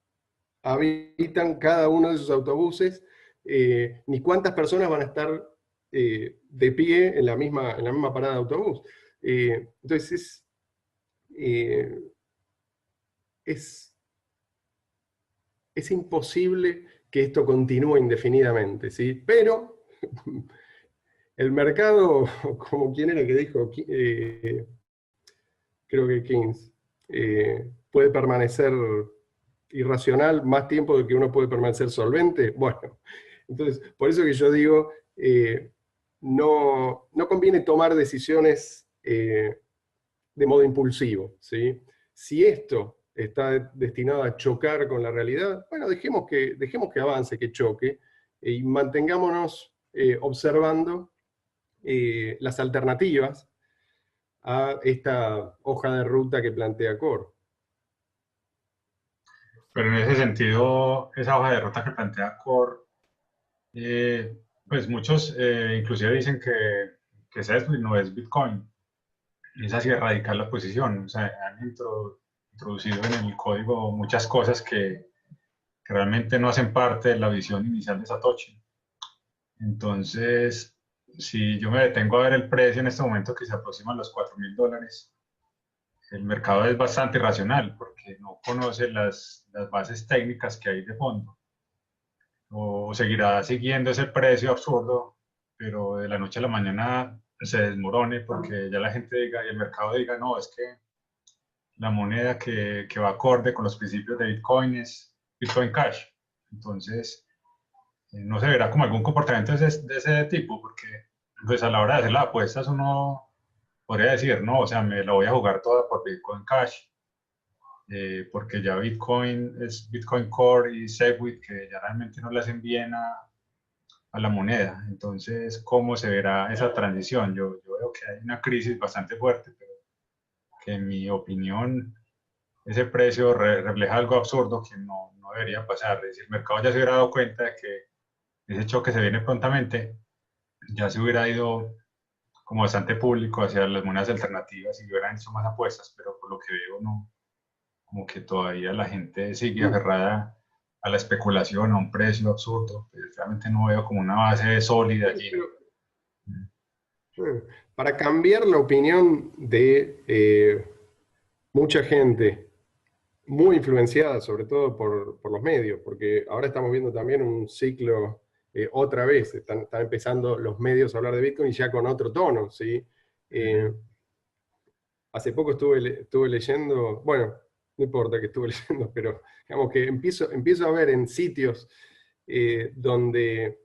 habitan cada uno de esos autobuses, ni cuántas personas van a estar de pie en la misma parada de autobús. Entonces eh, es, es imposible que esto continúe indefinidamente, ¿sí? Pero el mercado, como quien era que dijo, creo que Keynes, puede permanecer irracional más tiempo de que uno puede permanecer solvente. Bueno, entonces, por eso que yo digo, no conviene tomar decisiones de modo impulsivo, ¿sí? Si esto está destinado a chocar con la realidad, bueno, dejemos que avance, que choque, y mantengámonos observando las alternativas a esta hoja de ruta que plantea Core. Pero en ese sentido, esa hoja de ruta que plantea Core, pues muchos inclusive dicen que Segwit no es Bitcoin. Es así de radical la posición. O sea, han introducido en el código muchas cosas que realmente no hacen parte de la visión inicial de Satoshi. Entonces, si yo me detengo a ver el precio en este momento que se aproxima a los $4.000, el mercado es bastante irracional porque no conoce las bases técnicas que hay de fondo. O seguirá siguiendo ese precio absurdo, pero de la noche a la mañana se desmorone porque ya la gente diga y el mercado diga, no, es que la moneda que va acorde con los principios de Bitcoin es Bitcoin Cash. Entonces, no se verá como algún comportamiento de ese tipo, porque pues a la hora de hacer las apuestas uno podría decir, no, o sea, me la voy a jugar toda por Bitcoin Cash, porque ya Bitcoin es Bitcoin Core y Segwit, que ya realmente no le hacen bien a la moneda. Entonces, ¿cómo se verá esa transición? Yo veo que hay una crisis bastante fuerte, pero que en mi opinión ese precio refleja algo absurdo que no debería pasar. Es decir, el mercado ya se hubiera dado cuenta de que ese choque se viene prontamente, ya se hubiera ido como bastante público hacia las monedas alternativas y hubieran hecho más apuestas, pero por lo que veo no, como que todavía la gente sigue aferrada a la especulación, a un precio absurdo. Realmente no veo como una base sólida allí. Para cambiar la opinión de mucha gente muy influenciada, sobre todo por los medios, porque ahora estamos viendo también un ciclo, otra vez, están empezando los medios a hablar de Bitcoin y ya con otro tono, ¿sí? Hace poco estuve leyendo, bueno, no importa que estuve leyendo, pero digamos que empiezo a ver en sitios donde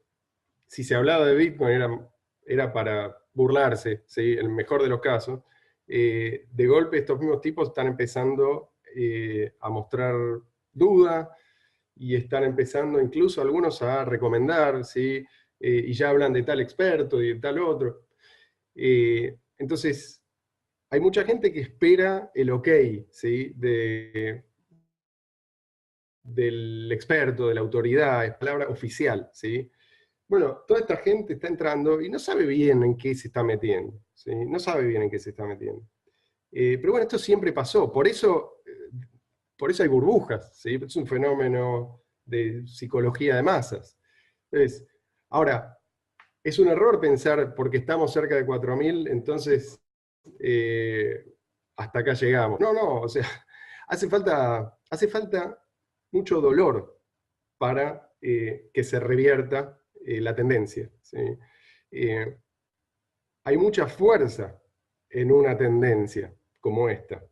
si se hablaba de Bitcoin era para burlarse, ¿sí? En el mejor de los casos. De golpe estos mismos tipos están empezando a mostrar duda y están empezando incluso algunos a recomendar, ¿sí? Y ya hablan de tal experto y de tal otro. Entonces, hay mucha gente que espera el ok, ¿sí? Del experto, de la autoridad, es palabra oficial, ¿sí? Bueno, toda esta gente está entrando y no sabe bien en qué se está metiendo, ¿sí? No sabe bien en qué se está metiendo. Pero bueno, esto siempre pasó, por eso hay burbujas, ¿sí? Es un fenómeno de psicología de masas. Entonces, ahora, es un error pensar, porque estamos cerca de 4.000, entonces hasta acá llegamos. No, o sea, hace falta mucho dolor para que se revierta la tendencia, ¿sí? Hay mucha fuerza en una tendencia como esta.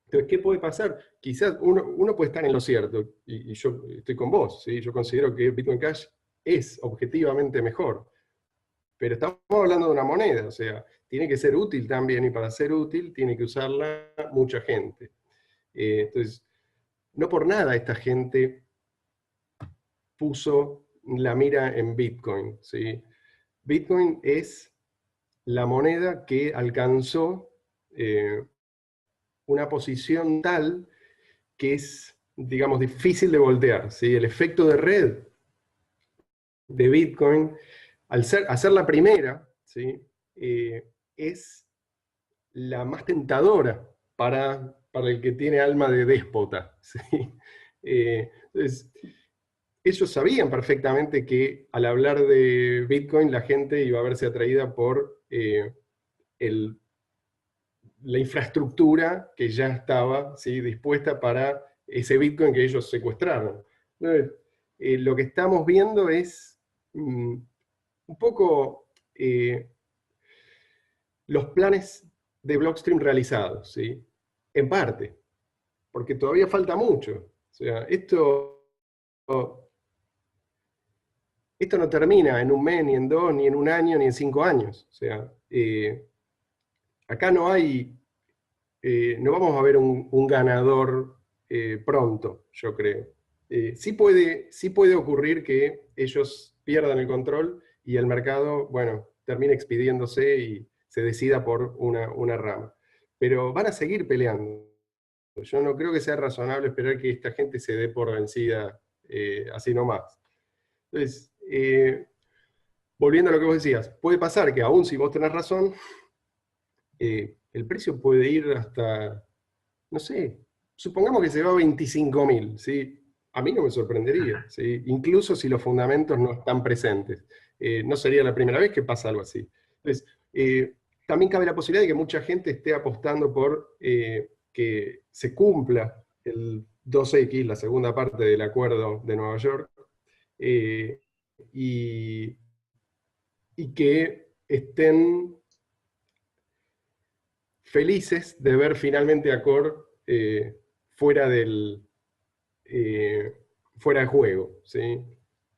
Entonces, ¿qué puede pasar? Quizás uno puede estar en lo cierto, y yo estoy con vos, ¿sí? Yo considero que Bitcoin Cash es objetivamente mejor, pero estamos hablando de una moneda, o sea, tiene que ser útil también, y para ser útil tiene que usarla mucha gente. Entonces, no por nada esta gente puso la mira en Bitcoin, ¿sí? Bitcoin es la moneda que alcanzó una posición tal que es, digamos, difícil de voltear, ¿sí? El efecto de red de Bitcoin, al ser la primera, ¿sí? Es la más tentadora para el que tiene alma de déspota, ¿sí? Entonces, ellos sabían perfectamente que al hablar de Bitcoin la gente iba a verse atraída por la infraestructura que ya estaba, ¿sí?, dispuesta para ese Bitcoin que ellos secuestraron. Entonces, lo que estamos viendo es un poco los planes de Blockstream realizados, ¿sí? En parte, porque todavía falta mucho. O sea, esto no termina en un mes, ni en 2, ni en un año, ni en 5 años. O sea, acá no vamos a ver un ganador pronto, yo creo. Sí puede ocurrir que ellos pierdan el control y el mercado, bueno, termine expidiéndose y se decida por una rama. Pero van a seguir peleando. Yo no creo que sea razonable esperar que esta gente se dé por vencida así nomás. Entonces, volviendo a lo que vos decías, puede pasar que aún si vos tenés razón, el precio puede ir hasta, no sé, supongamos que se va a 25.000, ¿sí? A mí no me sorprendería, ¿sí? Incluso si los fundamentos no están presentes. No sería la primera vez que pasa algo así. Entonces, también cabe la posibilidad de que mucha gente esté apostando por que se cumpla el 2X, la segunda parte del acuerdo de Nueva York, y, y que estén felices de ver finalmente a Core fuera fuera de juego, ¿sí?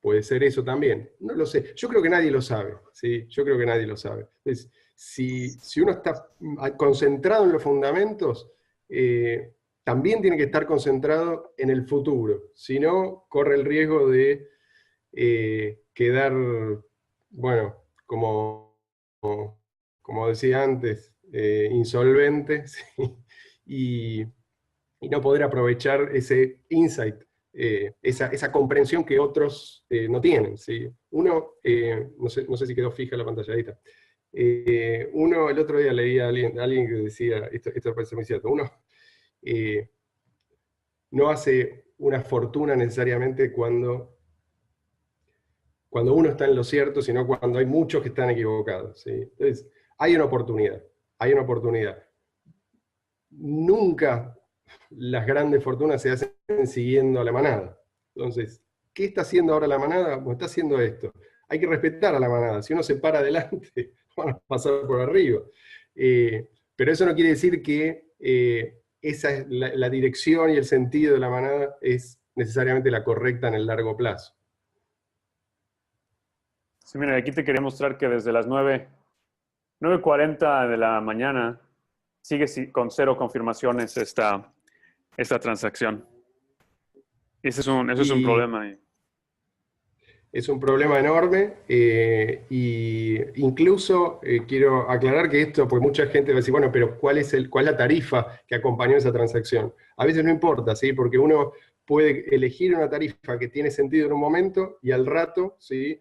Puede ser eso también. No lo sé. Yo creo que nadie lo sabe, ¿sí? Yo creo que nadie lo sabe. Entonces, si uno está concentrado en los fundamentos, también tiene que estar concentrado en el futuro. Si no, corre el riesgo de quedar, bueno, como decía antes, insolvente, ¿sí? y, y no poder aprovechar ese insight, esa comprensión que otros no tienen, ¿sí? Uno, no sé si quedó fija la pantalladita. Uno, el otro día leía a alguien que decía, esto parece muy cierto, uno no hace una fortuna necesariamente cuando uno está en lo cierto, sino cuando hay muchos que están equivocados, ¿sí? Entonces, hay una oportunidad, hay una oportunidad. Nunca las grandes fortunas se hacen siguiendo a la manada. Entonces, ¿qué está haciendo ahora la manada? Bueno, está haciendo esto. Hay que respetar a la manada. Si uno se para adelante, van a pasar por arriba. Pero eso no quiere decir que esa es la dirección y el sentido de la manada es necesariamente la correcta en el largo plazo. Sí, mira, aquí te quería mostrar que desde las 9:40 de la mañana sigue con 0 confirmaciones esta transacción. Ese es un problema. Es un problema enorme, y incluso quiero aclarar que esto, pues mucha gente va a decir, bueno, pero ¿cuál es la tarifa que acompañó esa transacción? A veces no importa, ¿sí? Porque uno puede elegir una tarifa que tiene sentido en un momento y al rato, ¿sí?,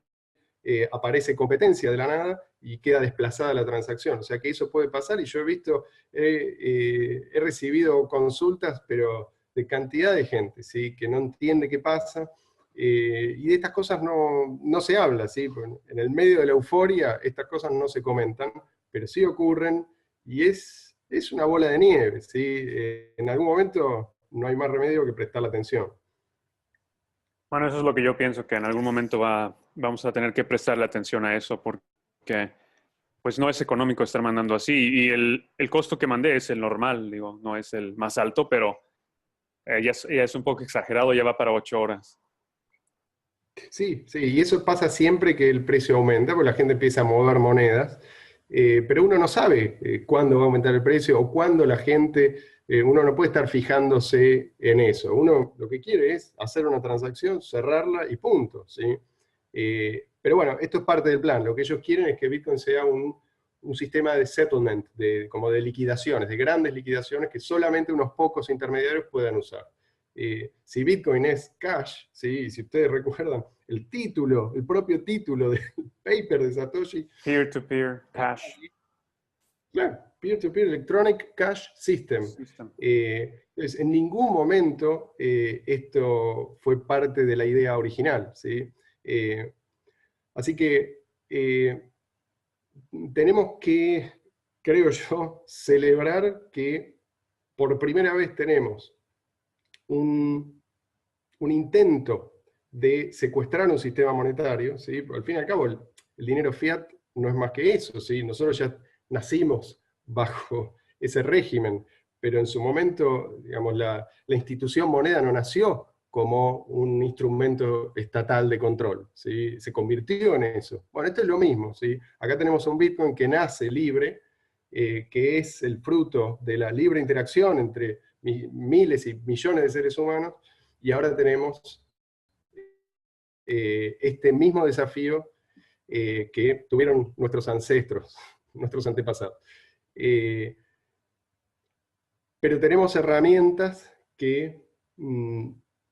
aparece competencia de la nada y queda desplazada la transacción. O sea que eso puede pasar y yo he recibido consultas, pero de cantidad de gente, ¿sí?, que no entiende qué pasa. Y de estas cosas no se habla, ¿sí? En el medio de la euforia estas cosas no se comentan, pero sí ocurren y es una bola de nieve, ¿sí? En algún momento no hay más remedio que prestarle atención. Bueno, eso es lo que yo pienso, que en algún momento vamos a tener que prestarle atención a eso, porque pues no es económico estar mandando así. Y el costo que mandé es el normal, digo, no es el más alto, pero ya es un poco exagerado, ya va para 8 horas. Sí, y eso pasa siempre que el precio aumenta, porque la gente empieza a mover monedas, pero uno no sabe cuándo va a aumentar el precio o cuándo la gente, uno no puede estar fijándose en eso. Uno lo que quiere es hacer una transacción, cerrarla y punto, ¿sí? Pero bueno, esto es parte del plan. Lo que ellos quieren es que Bitcoin sea un sistema de settlement, como de liquidaciones, de grandes liquidaciones que solamente unos pocos intermediarios puedan usar. Si Bitcoin es cash, ¿sí? Si ustedes recuerdan el título, el propio título del paper de Satoshi. Peer-to-peer cash. Claro, peer-to-peer electronic cash system. Entonces, en ningún momento esto fue parte de la idea original, ¿sí? Así que tenemos que, creo yo, celebrar que por primera vez tenemos un intento de secuestrar un sistema monetario, ¿sí? Al fin y al cabo, el dinero fiat no es más que eso, ¿sí? Nosotros ya nacimos bajo ese régimen, pero en su momento, digamos, la institución moneda no nació como un instrumento estatal de control, ¿sí? Se convirtió en eso. Bueno, esto es lo mismo, ¿sí? Acá tenemos un Bitcoin que nace libre, que es el fruto de la libre interacción entre miles y millones de seres humanos, y ahora tenemos este mismo desafío que tuvieron nuestros ancestros, nuestros antepasados. Pero tenemos herramientas que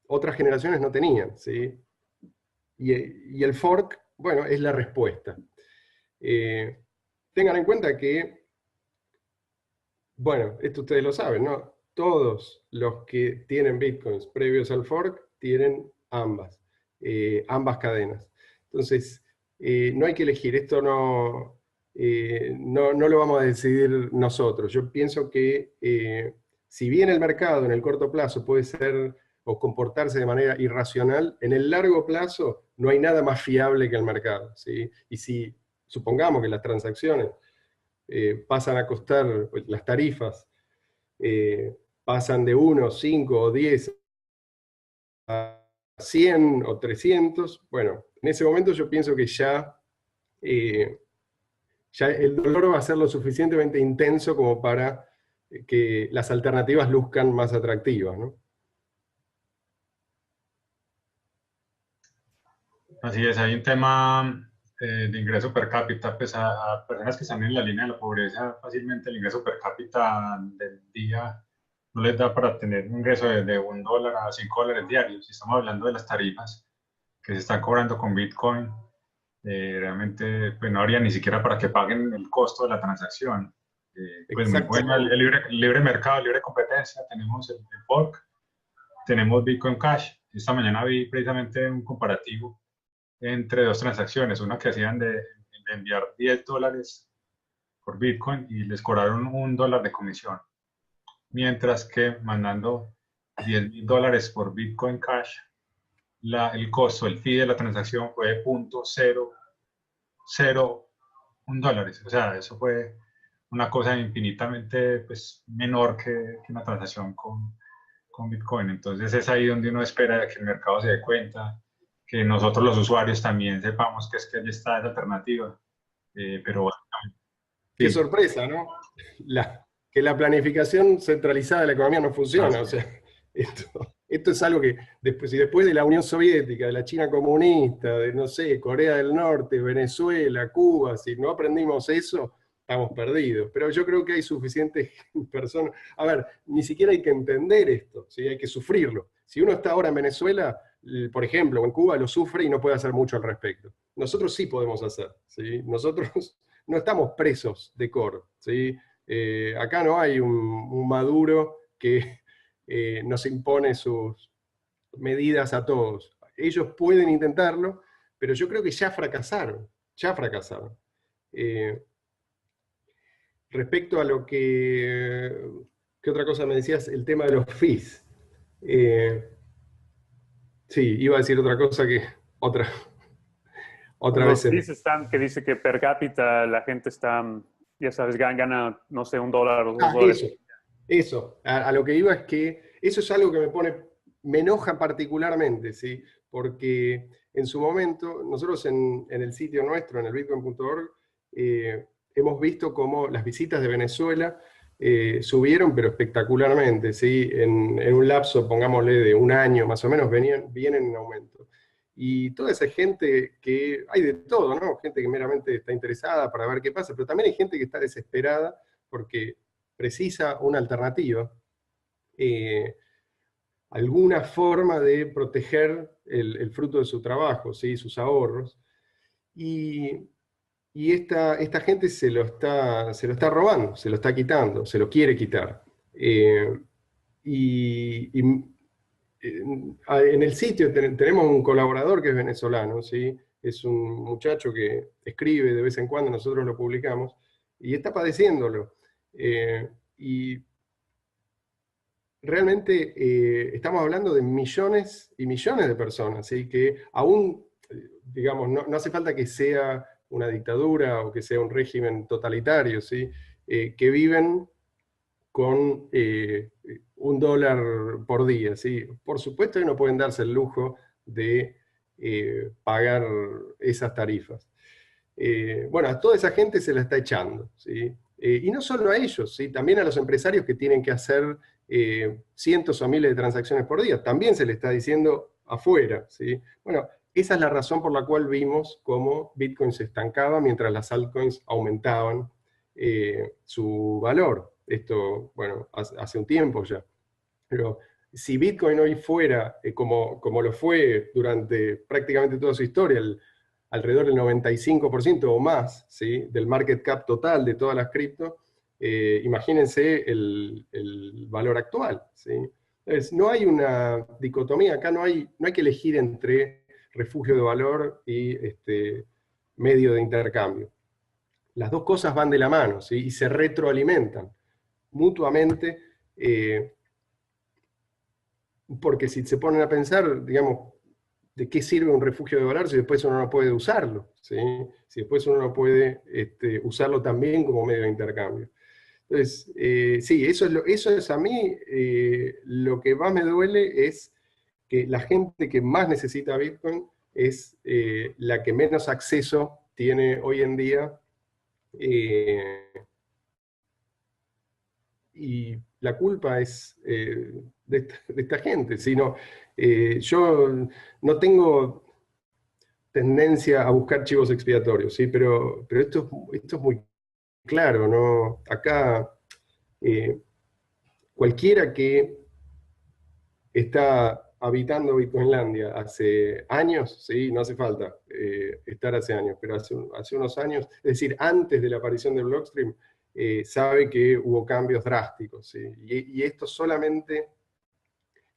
otras generaciones no tenían, ¿sí? Y el fork, bueno, es la respuesta. Tengan en cuenta que, bueno, esto ustedes lo saben, ¿no? Todos los que tienen bitcoins previos al fork tienen ambas cadenas. Entonces, no hay que elegir, esto no lo vamos a decidir nosotros. Yo pienso que si bien el mercado en el corto plazo puede ser o comportarse de manera irracional, en el largo plazo no hay nada más fiable que el mercado, ¿sí? Y si supongamos que las transacciones pasan a costar, pues, las tarifas pasan de 1, 5 o 10 a 100 o 300, bueno, en ese momento yo pienso que ya el dolor va a ser lo suficientemente intenso como para que las alternativas luzcan más atractivas, ¿no? Así es, hay un tema de ingreso per cápita, pues a personas que están en la línea de la pobreza, fácilmente el ingreso per cápita del día no les da para tener un ingreso de $1 a $5 diarios. Si estamos hablando de las tarifas que se están cobrando con Bitcoin, realmente pues no habría ni siquiera para que paguen el costo de la transacción. Pues muy bueno el libre mercado, libre competencia, tenemos el fork, tenemos Bitcoin Cash. Esta mañana vi precisamente un comparativo entre dos transacciones, una que hacían de enviar $10 por Bitcoin y les cobraron $1 de comisión, mientras que mandando $10,000 por Bitcoin Cash, el costo, el fee de la transacción fue $0.001. O sea, eso fue una cosa infinitamente, pues, menor que una transacción con Bitcoin. Entonces es ahí donde uno espera que el mercado se dé cuenta, que nosotros los usuarios también sepamos que es que ahí está esa alternativa. Pero qué sorpresa, ¿no? Que la planificación centralizada de la economía no funciona. O sea, esto es algo que si después de la Unión Soviética, de la China comunista, de, no sé, Corea del Norte, Venezuela, Cuba, si no aprendimos eso, estamos perdidos. Pero yo creo que hay suficientes personas. A ver, ni siquiera hay que entender esto, ¿sí? Hay que sufrirlo. Si uno está ahora en Venezuela, por ejemplo, o en Cuba, lo sufre y no puede hacer mucho al respecto. Nosotros sí podemos hacer, ¿sí? Nosotros no estamos presos de core, ¿sí? Acá no hay un Maduro que nos impone sus medidas a todos. Ellos pueden intentarlo, pero yo creo que ya fracasaron, ya fracasaron. Respecto a lo que... ¿Qué otra cosa me decías? El tema de los fees. Sí, iba a decir otra cosa que otra los vez. fees están, que dice que per cápita la gente está, ya sabes, gana, no sé, $1 o $2. Eso. A lo que iba es que eso es algo que me enoja particularmente, ¿sí? Porque en su momento, nosotros en el sitio nuestro, en el bitcoin.org, hemos visto cómo las visitas de Venezuela subieron, pero espectacularmente, ¿sí? En un lapso, pongámosle, de un año más o menos, vienen en aumento. Y toda esa gente que, hay de todo, ¿no? Gente que meramente está interesada para ver qué pasa, pero también hay gente que está desesperada porque precisa una alternativa, alguna forma de proteger el fruto de su trabajo, ¿sí? Sus ahorros. Y, y esta gente se lo está robando, se lo está quitando, se lo quiere quitar. Y en el sitio tenemos un colaborador que es venezolano, ¿sí? Es un muchacho que escribe de vez en cuando, nosotros lo publicamos, y está padeciéndolo. Y realmente estamos hablando de millones y millones de personas, ¿sí? Que aún, digamos, no hace falta que sea una dictadura o que sea un régimen totalitario, ¿sí? Que viven con $1 por día, ¿sí? Por supuesto que no pueden darse el lujo de pagar esas tarifas. Bueno, a toda esa gente se la está echando, ¿sí? Y no solo a ellos, ¿sí? También a los empresarios que tienen que hacer cientos o miles de transacciones por día, también se le está diciendo afuera, ¿sí? Bueno, esa es la razón por la cual vimos cómo Bitcoin se estancaba mientras las altcoins aumentaban su valor. Esto, bueno, hace un tiempo ya. Pero si Bitcoin hoy fuera como lo fue durante prácticamente toda su historia, alrededor del 95% o más, ¿sí? Del market cap total de todas las cripto, imagínense el valor actual, ¿sí? Entonces, no hay una dicotomía, acá no hay que elegir entre refugio de valor y medio de intercambio. Las dos cosas van de la mano, ¿sí? Y se retroalimentan mutuamente, porque si se ponen a pensar, digamos, ¿de qué sirve un refugio de valor si después uno no puede usarlo? ¿Sí? Si después uno no puede usarlo también como medio de intercambio. Entonces, sí, eso es a mí, lo que más me duele es que la gente que más necesita Bitcoin es la que menos acceso tiene hoy en día, y la culpa es de esta gente. Sino, yo no tengo tendencia a buscar chivos expiatorios, ¿sí? Pero esto es muy claro, ¿no? Acá eh, cualquiera que está habitando Bitcoinlandia hace años, ¿sí? No hace falta estar hace años, pero hace unos años, es decir, antes de la aparición de Blockstream, sabe que hubo cambios drásticos, ¿sí? Y esto solamente,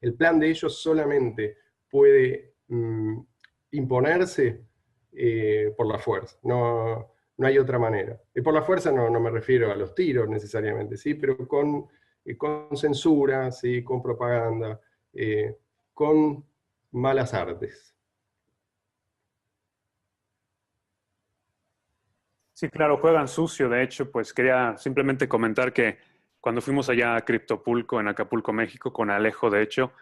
el plan de ellos solamente puede imponerse por la fuerza, no hay otra manera. Y por la fuerza no me refiero a los tiros necesariamente, ¿sí? Pero con censura, ¿sí? Con propaganda, eh, con malas artes. Sí, claro, juegan sucio. De hecho, pues quería simplemente comentar que cuando fuimos allá a Criptopulco, en Acapulco, México, con Alejo, de hecho,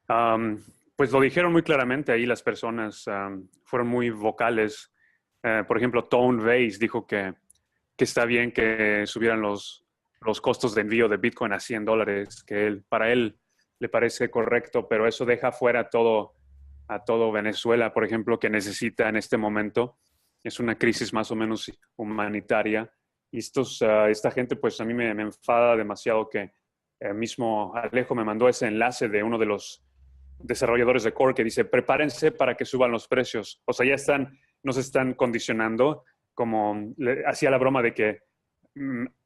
um, pues lo dijeron muy claramente ahí las personas, fueron muy vocales. Por ejemplo, Tone Vays dijo que está bien que subieran los costos de envío de Bitcoin a $100, que para él le parece correcto, pero eso deja fuera a todo Venezuela, por ejemplo, que necesita en este momento. Es una crisis más o menos humanitaria. Y esta gente, pues a mí me enfada demasiado que mismo Alejo me mandó ese enlace de uno de los desarrolladores de Core que dice, prepárense para que suban los precios. O sea, nos están condicionando, como hacía la broma de que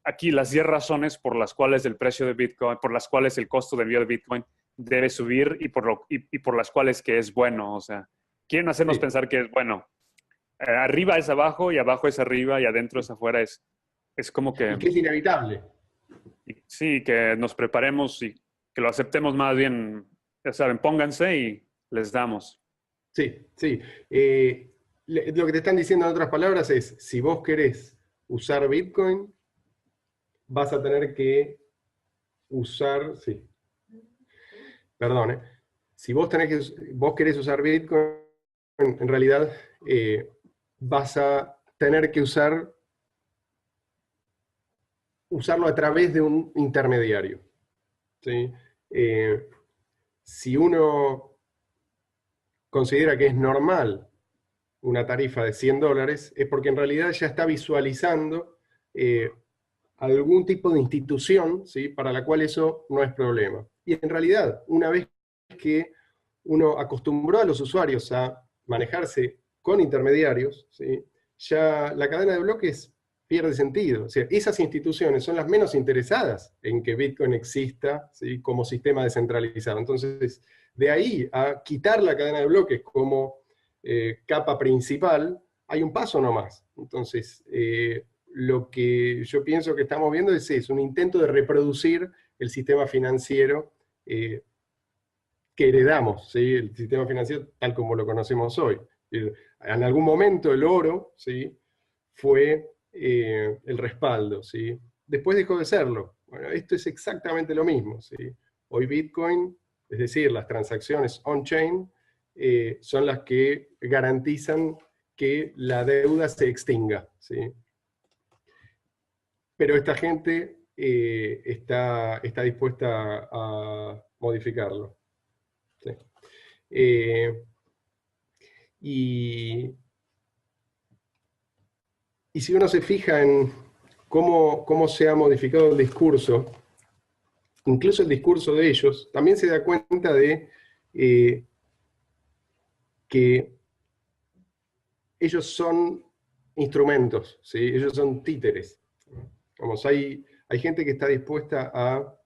aquí las 10 razones por las cuales el precio de Bitcoin, por las cuales el costo de envío de Bitcoin debe subir y por las cuales que es bueno. O sea, quieren hacernos Sí, pensar que es bueno. Arriba es abajo y abajo es arriba y adentro es afuera. Es como y que, que es inevitable. sí, que nos preparemos y que lo aceptemos más bien, ya saben, pónganse y les damos. Sí, sí. Lo que te están diciendo en otras palabras es, si vos querés usar Bitcoin, vas a tener que usar, sí, perdón, si vos querés usar Bitcoin, en realidad vas a tener que usarlo a través de un intermediario, ¿sí? Si uno considera que es normal una tarifa de $100, es porque en realidad ya está visualizando algún tipo de institución, ¿sí?, para la cual eso no es problema. Y en realidad, una vez que uno acostumbró a los usuarios a manejarse con intermediarios, ¿sí?, ya la cadena de bloques pierde sentido. O sea, esas instituciones son las menos interesadas en que Bitcoin exista, ¿sí?, como sistema descentralizado. Entonces, de ahí a quitar la cadena de bloques como capa principal, hay un paso nomás. Entonces, lo que yo pienso que estamos viendo es un intento de reproducir el sistema financiero que heredamos, ¿sí?, el sistema financiero tal como lo conocemos hoy. En algún momento el oro, ¿sí?, fue el respaldo, ¿sí? Después dejó de serlo. Bueno, esto es exactamente lo mismo, ¿sí? Hoy Bitcoin, es decir, las transacciones on-chain, son las que garantizan que la deuda se extinga, ¿sí? Pero esta gente está dispuesta a modificarlo, ¿sí? Y si uno se fija en cómo se ha modificado el discurso, incluso el discurso de ellos, también se da cuenta de que ellos son instrumentos, ¿sí? Ellos son títeres. Vamos, hay gente que está dispuesta a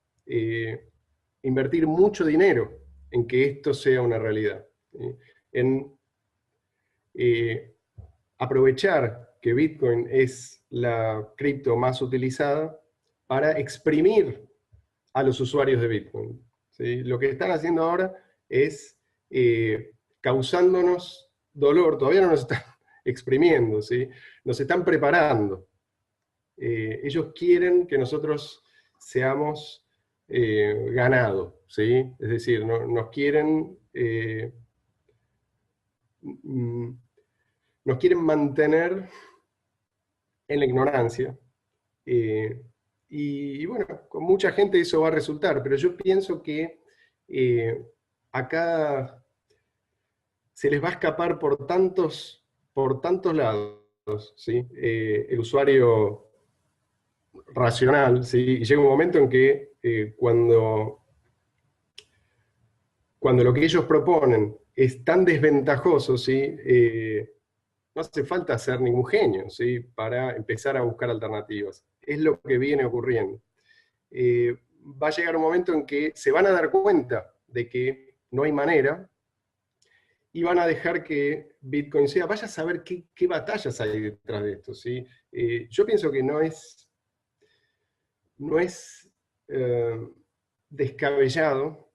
invertir mucho dinero en que esto sea una realidad, ¿sí?, en aprovechar que Bitcoin es la cripto más utilizada para exprimir a los usuarios de Bitcoin, ¿sí? Lo que están haciendo ahora es causándonos dolor, todavía no nos están exprimiendo, ¿sí?, nos están preparando. Ellos quieren que nosotros seamos ganado, ¿sí? Es decir, nos quieren mantener en la ignorancia. Y bueno, con mucha gente eso va a resultar, pero yo pienso que acá se les va a escapar por tantos lados, ¿sí? El usuario racional, ¿sí? Y llega un momento en que cuando lo que ellos proponen es tan desventajoso, ¿sí?, no hace falta ser ningún genio, ¿sí?, para empezar a buscar alternativas. Es lo que viene ocurriendo. Va a llegar un momento en que se van a dar cuenta de que no hay manera y van a dejar que Bitcoin sea. Vaya a saber qué batallas hay detrás de esto, ¿sí? Yo pienso que no es descabellado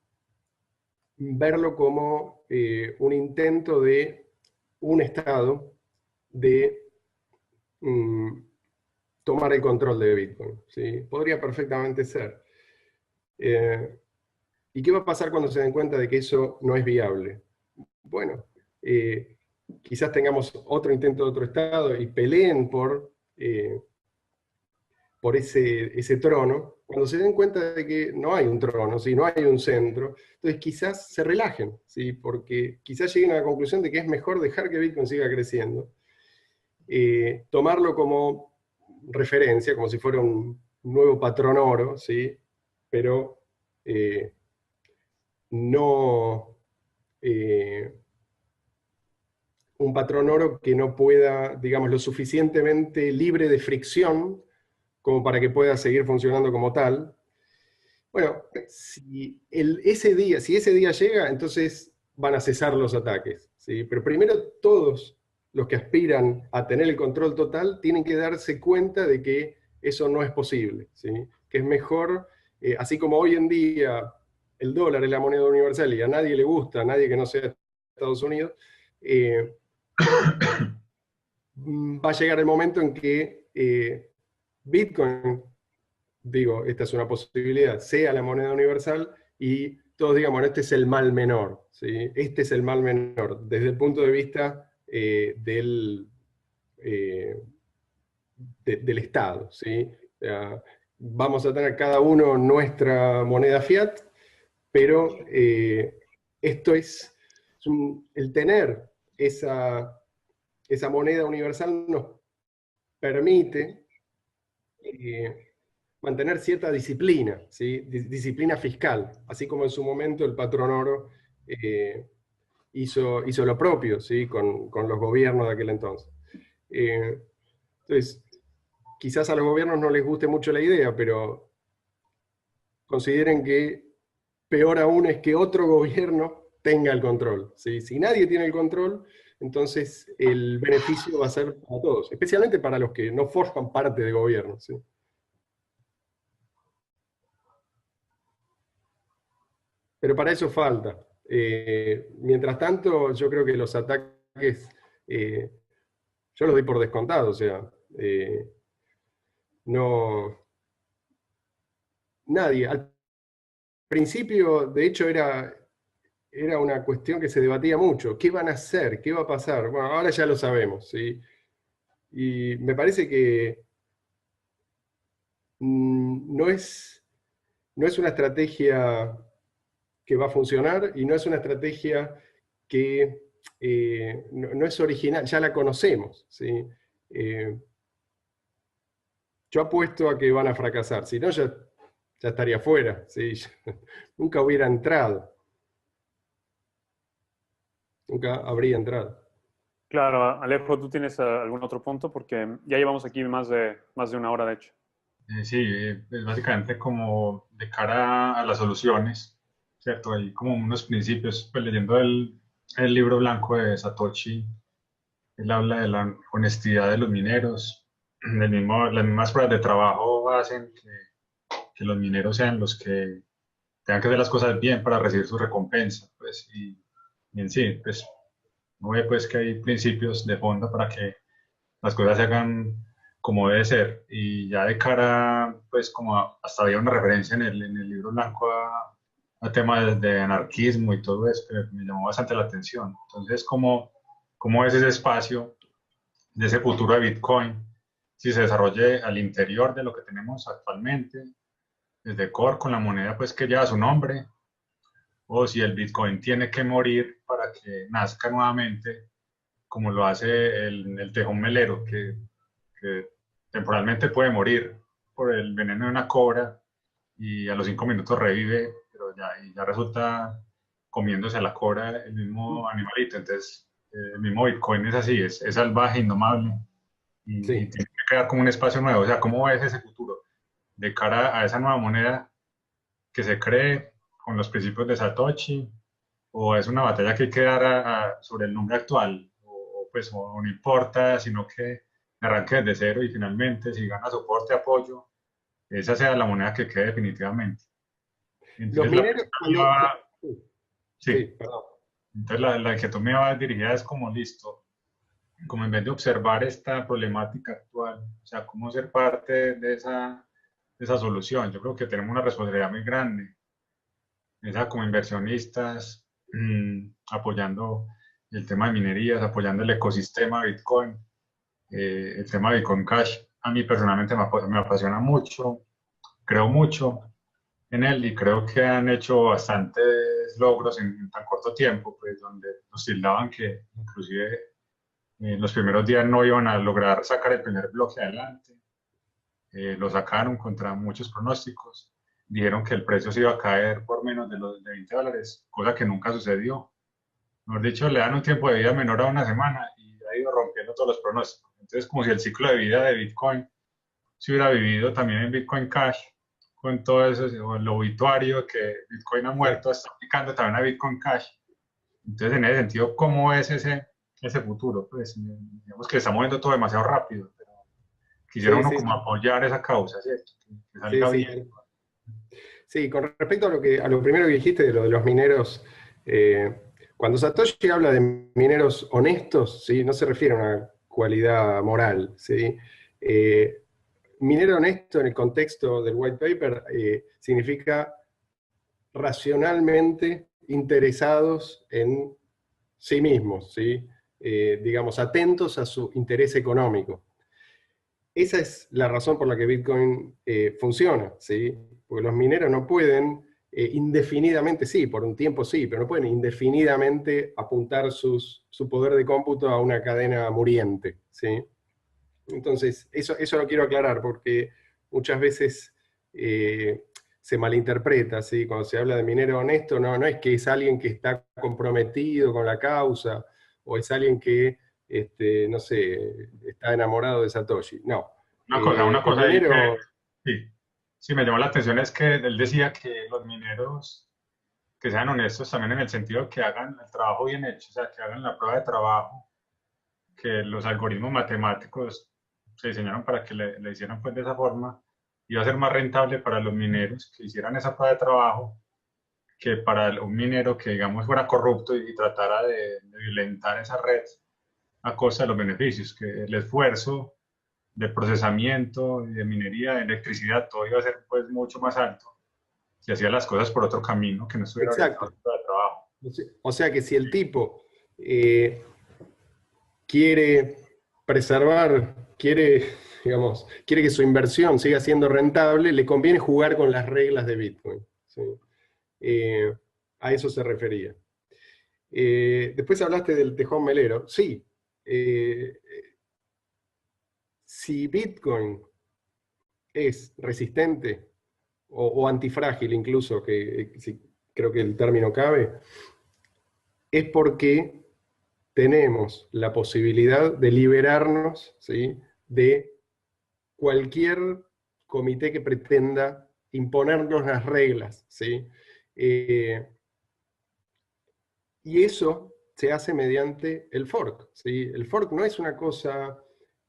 verlo como un intento de un Estado de tomar el control de Bitcoin, ¿sí? Podría perfectamente ser. ¿Y qué va a pasar cuando se den cuenta de que eso no es viable? Bueno, quizás tengamos otro intento de otro Estado y peleen por ese trono. Cuando se den cuenta de que no hay un trono, ¿sí?, no hay un centro, entonces quizás se relajen, ¿sí?, porque quizás lleguen a la conclusión de que es mejor dejar que Bitcoin siga creciendo, tomarlo como referencia, como si fuera un nuevo patrón oro, ¿sí?, pero no un patrón oro que no pueda, digamos, lo suficientemente libre de fricción como para que pueda seguir funcionando como tal. Bueno, si ese día llega, entonces van a cesar los ataques, ¿sí? Pero primero todos los que aspiran a tener el control total tienen que darse cuenta de que eso no es posible, ¿sí? Que es mejor, así como hoy en día el dólar es la moneda universal y a nadie le gusta, a nadie que no sea Estados Unidos, va a llegar el momento en que Bitcoin, digo, esta es una posibilidad, sea la moneda universal y todos digan, bueno, este es el mal menor, ¿sí? Este es el mal menor, desde el punto de vista del Estado, ¿sí? O sea, vamos a tener cada uno nuestra moneda fiat, pero esto es el tener esa moneda universal nos permite mantener cierta disciplina, ¿sí? Disciplina fiscal, así como en su momento el patrón oro hizo lo propio, ¿sí? Con los gobiernos de aquel entonces. Entonces, quizás a los gobiernos no les guste mucho la idea, pero consideren que peor aún es que otro gobierno tenga el control, ¿sí? Si nadie tiene el control, entonces el beneficio va a ser para todos, especialmente para los que no forman parte de gobierno, ¿sí? Pero para eso falta. Mientras tanto, yo creo que los ataques, yo los doy por descontado, o sea, no... Nadie. Al principio, de hecho, era una cuestión que se debatía mucho. ¿Qué van a hacer? ¿Qué va a pasar? Bueno, ahora ya lo sabemos, ¿sí? Y me parece que no es una estrategia que va a funcionar y no es una estrategia que no es original, ya la conocemos, ¿sí? Yo apuesto a que van a fracasar, si no ya estaría fuera, ¿sí? Nunca hubiera entrado. Nunca habría entrado. Claro, Alejo, ¿tú tienes algún otro punto? Porque ya llevamos aquí más de una hora, de hecho. Sí, es básicamente como de cara a las soluciones, ¿cierto? Hay como unos principios, pues leyendo el libro blanco de Satoshi, él habla de la honestidad de los mineros, las mismas pruebas de trabajo hacen que los mineros sean los que tengan que hacer las cosas bien para recibir su recompensa, pues, y en sí, pues, no ve pues que hay principios de fondo para que las cosas se hagan como debe ser. Y ya de cara, pues como hasta había una referencia en el libro blanco a temas de anarquismo y todo eso, que me llamó bastante la atención. Entonces, ¿cómo es ese espacio de ese futuro de Bitcoin? Si se desarrolle al interior de lo que tenemos actualmente, desde Core con la moneda pues que lleva su nombre, o si el Bitcoin tiene que morir para que nazca nuevamente, como lo hace el tejón melero, que temporalmente puede morir por el veneno de una cobra y a los 5 minutos revive, pero ya resulta comiéndose a la cobra el mismo animalito. Entonces, el mismo Bitcoin es así, es salvaje, indomable, y Sí. tiene que crear como un espacio nuevo. O sea, ¿cómo ves ese futuro de cara a esa nueva moneda que se cree con los principios de Satoshi? ¿O es una batalla que hay que dar sobre el nombre actual? Pues o no importa, sino que arranque desde cero y finalmente, si gana soporte, apoyo, esa sea la moneda que quede definitivamente. Los Entonces, mineros, sí, sí, perdón. entonces la inquietud me va dirigida es como listo, como en vez de observar esta problemática actual, o sea, cómo ser parte de esa solución. Yo creo que tenemos una responsabilidad muy grande, esa como inversionistas, apoyando el tema de minerías, apoyando el ecosistema Bitcoin, el tema de Bitcoin Cash. A mí personalmente me apasiona mucho, creo mucho en él y creo que han hecho bastantes logros en tan corto tiempo, pues donde nos tildaban que inclusive en los primeros días no iban a lograr sacar el primer bloque adelante. Lo sacaron contra muchos pronósticos. Dijeron que el precio se iba a caer por menos de $20, cosa que nunca sucedió. Mejor dicho, le dan un tiempo de vida menor a una semana y ha ido rompiendo todos los pronósticos. Entonces, como si el ciclo de vida de Bitcoin se hubiera vivido también en Bitcoin Cash, con todo eso, lo obituario que Bitcoin ha muerto, está aplicando también a Bitcoin Cash. Entonces, en ese sentido, ¿cómo es ese futuro? Pues, digamos que está moviendo todo demasiado rápido, pero quisiera Sí, uno sí, como apoyar esa causa, ¿cierto? Que sí, salga sí. bien. Sí, con respecto a lo primero que dijiste de lo de los mineros, cuando Satoshi habla de mineros honestos, ¿sí? No se refiere a una cualidad moral, ¿sí? Minero honesto en el contexto del white paper significa racionalmente interesados en sí mismos, ¿sí? Digamos, atentos a su interés económico. Esa es la razón por la que Bitcoin funciona, ¿sí? Porque los mineros no pueden indefinidamente, sí, por un tiempo sí, pero no pueden indefinidamente apuntar su poder de cómputo a una cadena muriente, ¿sí? Entonces, eso lo quiero aclarar, porque muchas veces se malinterpreta, ¿sí? Cuando se habla de minero honesto, no es que es alguien que está comprometido con la causa, o es alguien que, no sé, está enamorado de Satoshi. No. Una El cosa ahí que minero... sí, sí me llamó la atención es que él decía que los mineros que sean honestos también en el sentido que hagan el trabajo bien hecho, o sea, que hagan la prueba de trabajo, que los algoritmos matemáticos se diseñaron para que le hicieran pues de esa forma, iba a ser más rentable para los mineros que hicieran esa prueba de trabajo que para un minero que digamos fuera corrupto y tratara de violentar esa red a costa de los beneficios, que el esfuerzo de procesamiento, de minería, de electricidad, todo iba a ser pues mucho más alto si hacía las cosas por otro camino que no estuviera orientado Exacto. al trabajo. O sea que si el tipo quiere preservar, digamos, quiere que su inversión siga siendo rentable, le conviene jugar con las reglas de Bitcoin, ¿sí? A eso se refería. Después hablaste del tejón melero. Sí, si Bitcoin es resistente o antifrágil incluso, que creo que el término cabe, es porque tenemos la posibilidad de liberarnos, ¿sí?, de cualquier comité que pretenda imponernos las reglas, ¿sí? Y eso se hace mediante el fork, ¿sí? El fork no es una cosa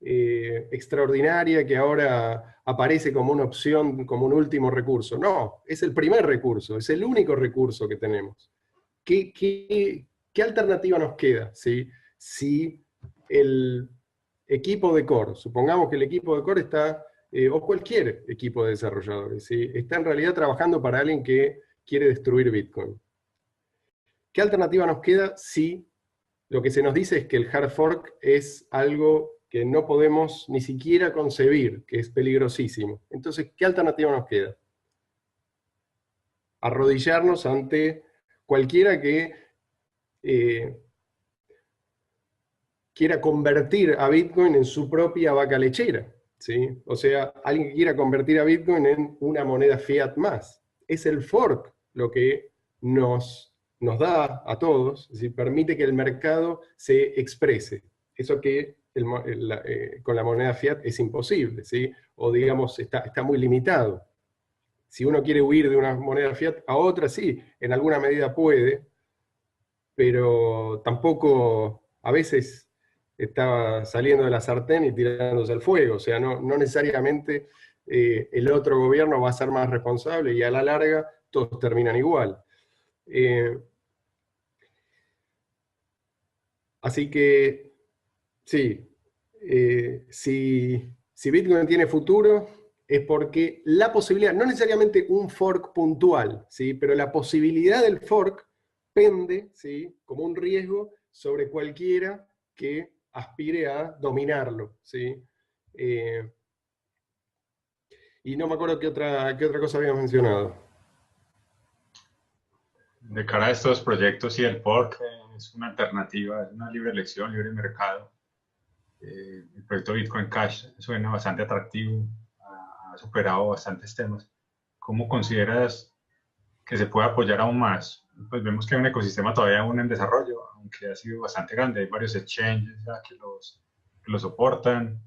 extraordinaria que ahora aparece como una opción, como un último recurso. No, es el primer recurso, es el único recurso que tenemos. ¿Qué alternativa nos queda? ¿Sí? Si el equipo de core, supongamos que el equipo de core está, o cualquier equipo de desarrolladores, ¿sí?, está en realidad trabajando para alguien que quiere destruir Bitcoin. ¿Qué alternativa nos queda si lo que se nos dice es que el hard fork es algo que no podemos ni siquiera concebir, que es peligrosísimo? Entonces, ¿qué alternativa nos queda? Arrodillarnos ante cualquiera que quiera convertir a Bitcoin en su propia vaca lechera, ¿sí? O sea, alguien que quiera convertir a Bitcoin en una moneda fiat más. Es el fork lo que nos da a todos, es decir, permite que el mercado se exprese. Eso que con la moneda fiat es imposible, ¿sí? O digamos, está muy limitado. Si uno quiere huir de una moneda fiat a otra, sí, en alguna medida puede, pero tampoco a veces está saliendo de la sartén y tirándose al fuego. O sea, no necesariamente el otro gobierno va a ser más responsable y a la larga todos terminan igual. Así que, sí, si Bitcoin tiene futuro, es porque la posibilidad, no necesariamente un fork puntual, ¿sí?, pero la posibilidad del fork pende, ¿sí?, como un riesgo sobre cualquiera que aspire a dominarlo, ¿sí? Y no me acuerdo qué otra cosa habíamos mencionado. De cara a estos proyectos, sí, el fork es una alternativa, es una libre elección, libre mercado. El proyecto Bitcoin Cash suena bastante atractivo, ha superado bastantes temas. ¿Cómo consideras que se puede apoyar aún más? Pues vemos que hay un ecosistema todavía aún en desarrollo, aunque ha sido bastante grande. Hay varios exchanges ya que los soportan,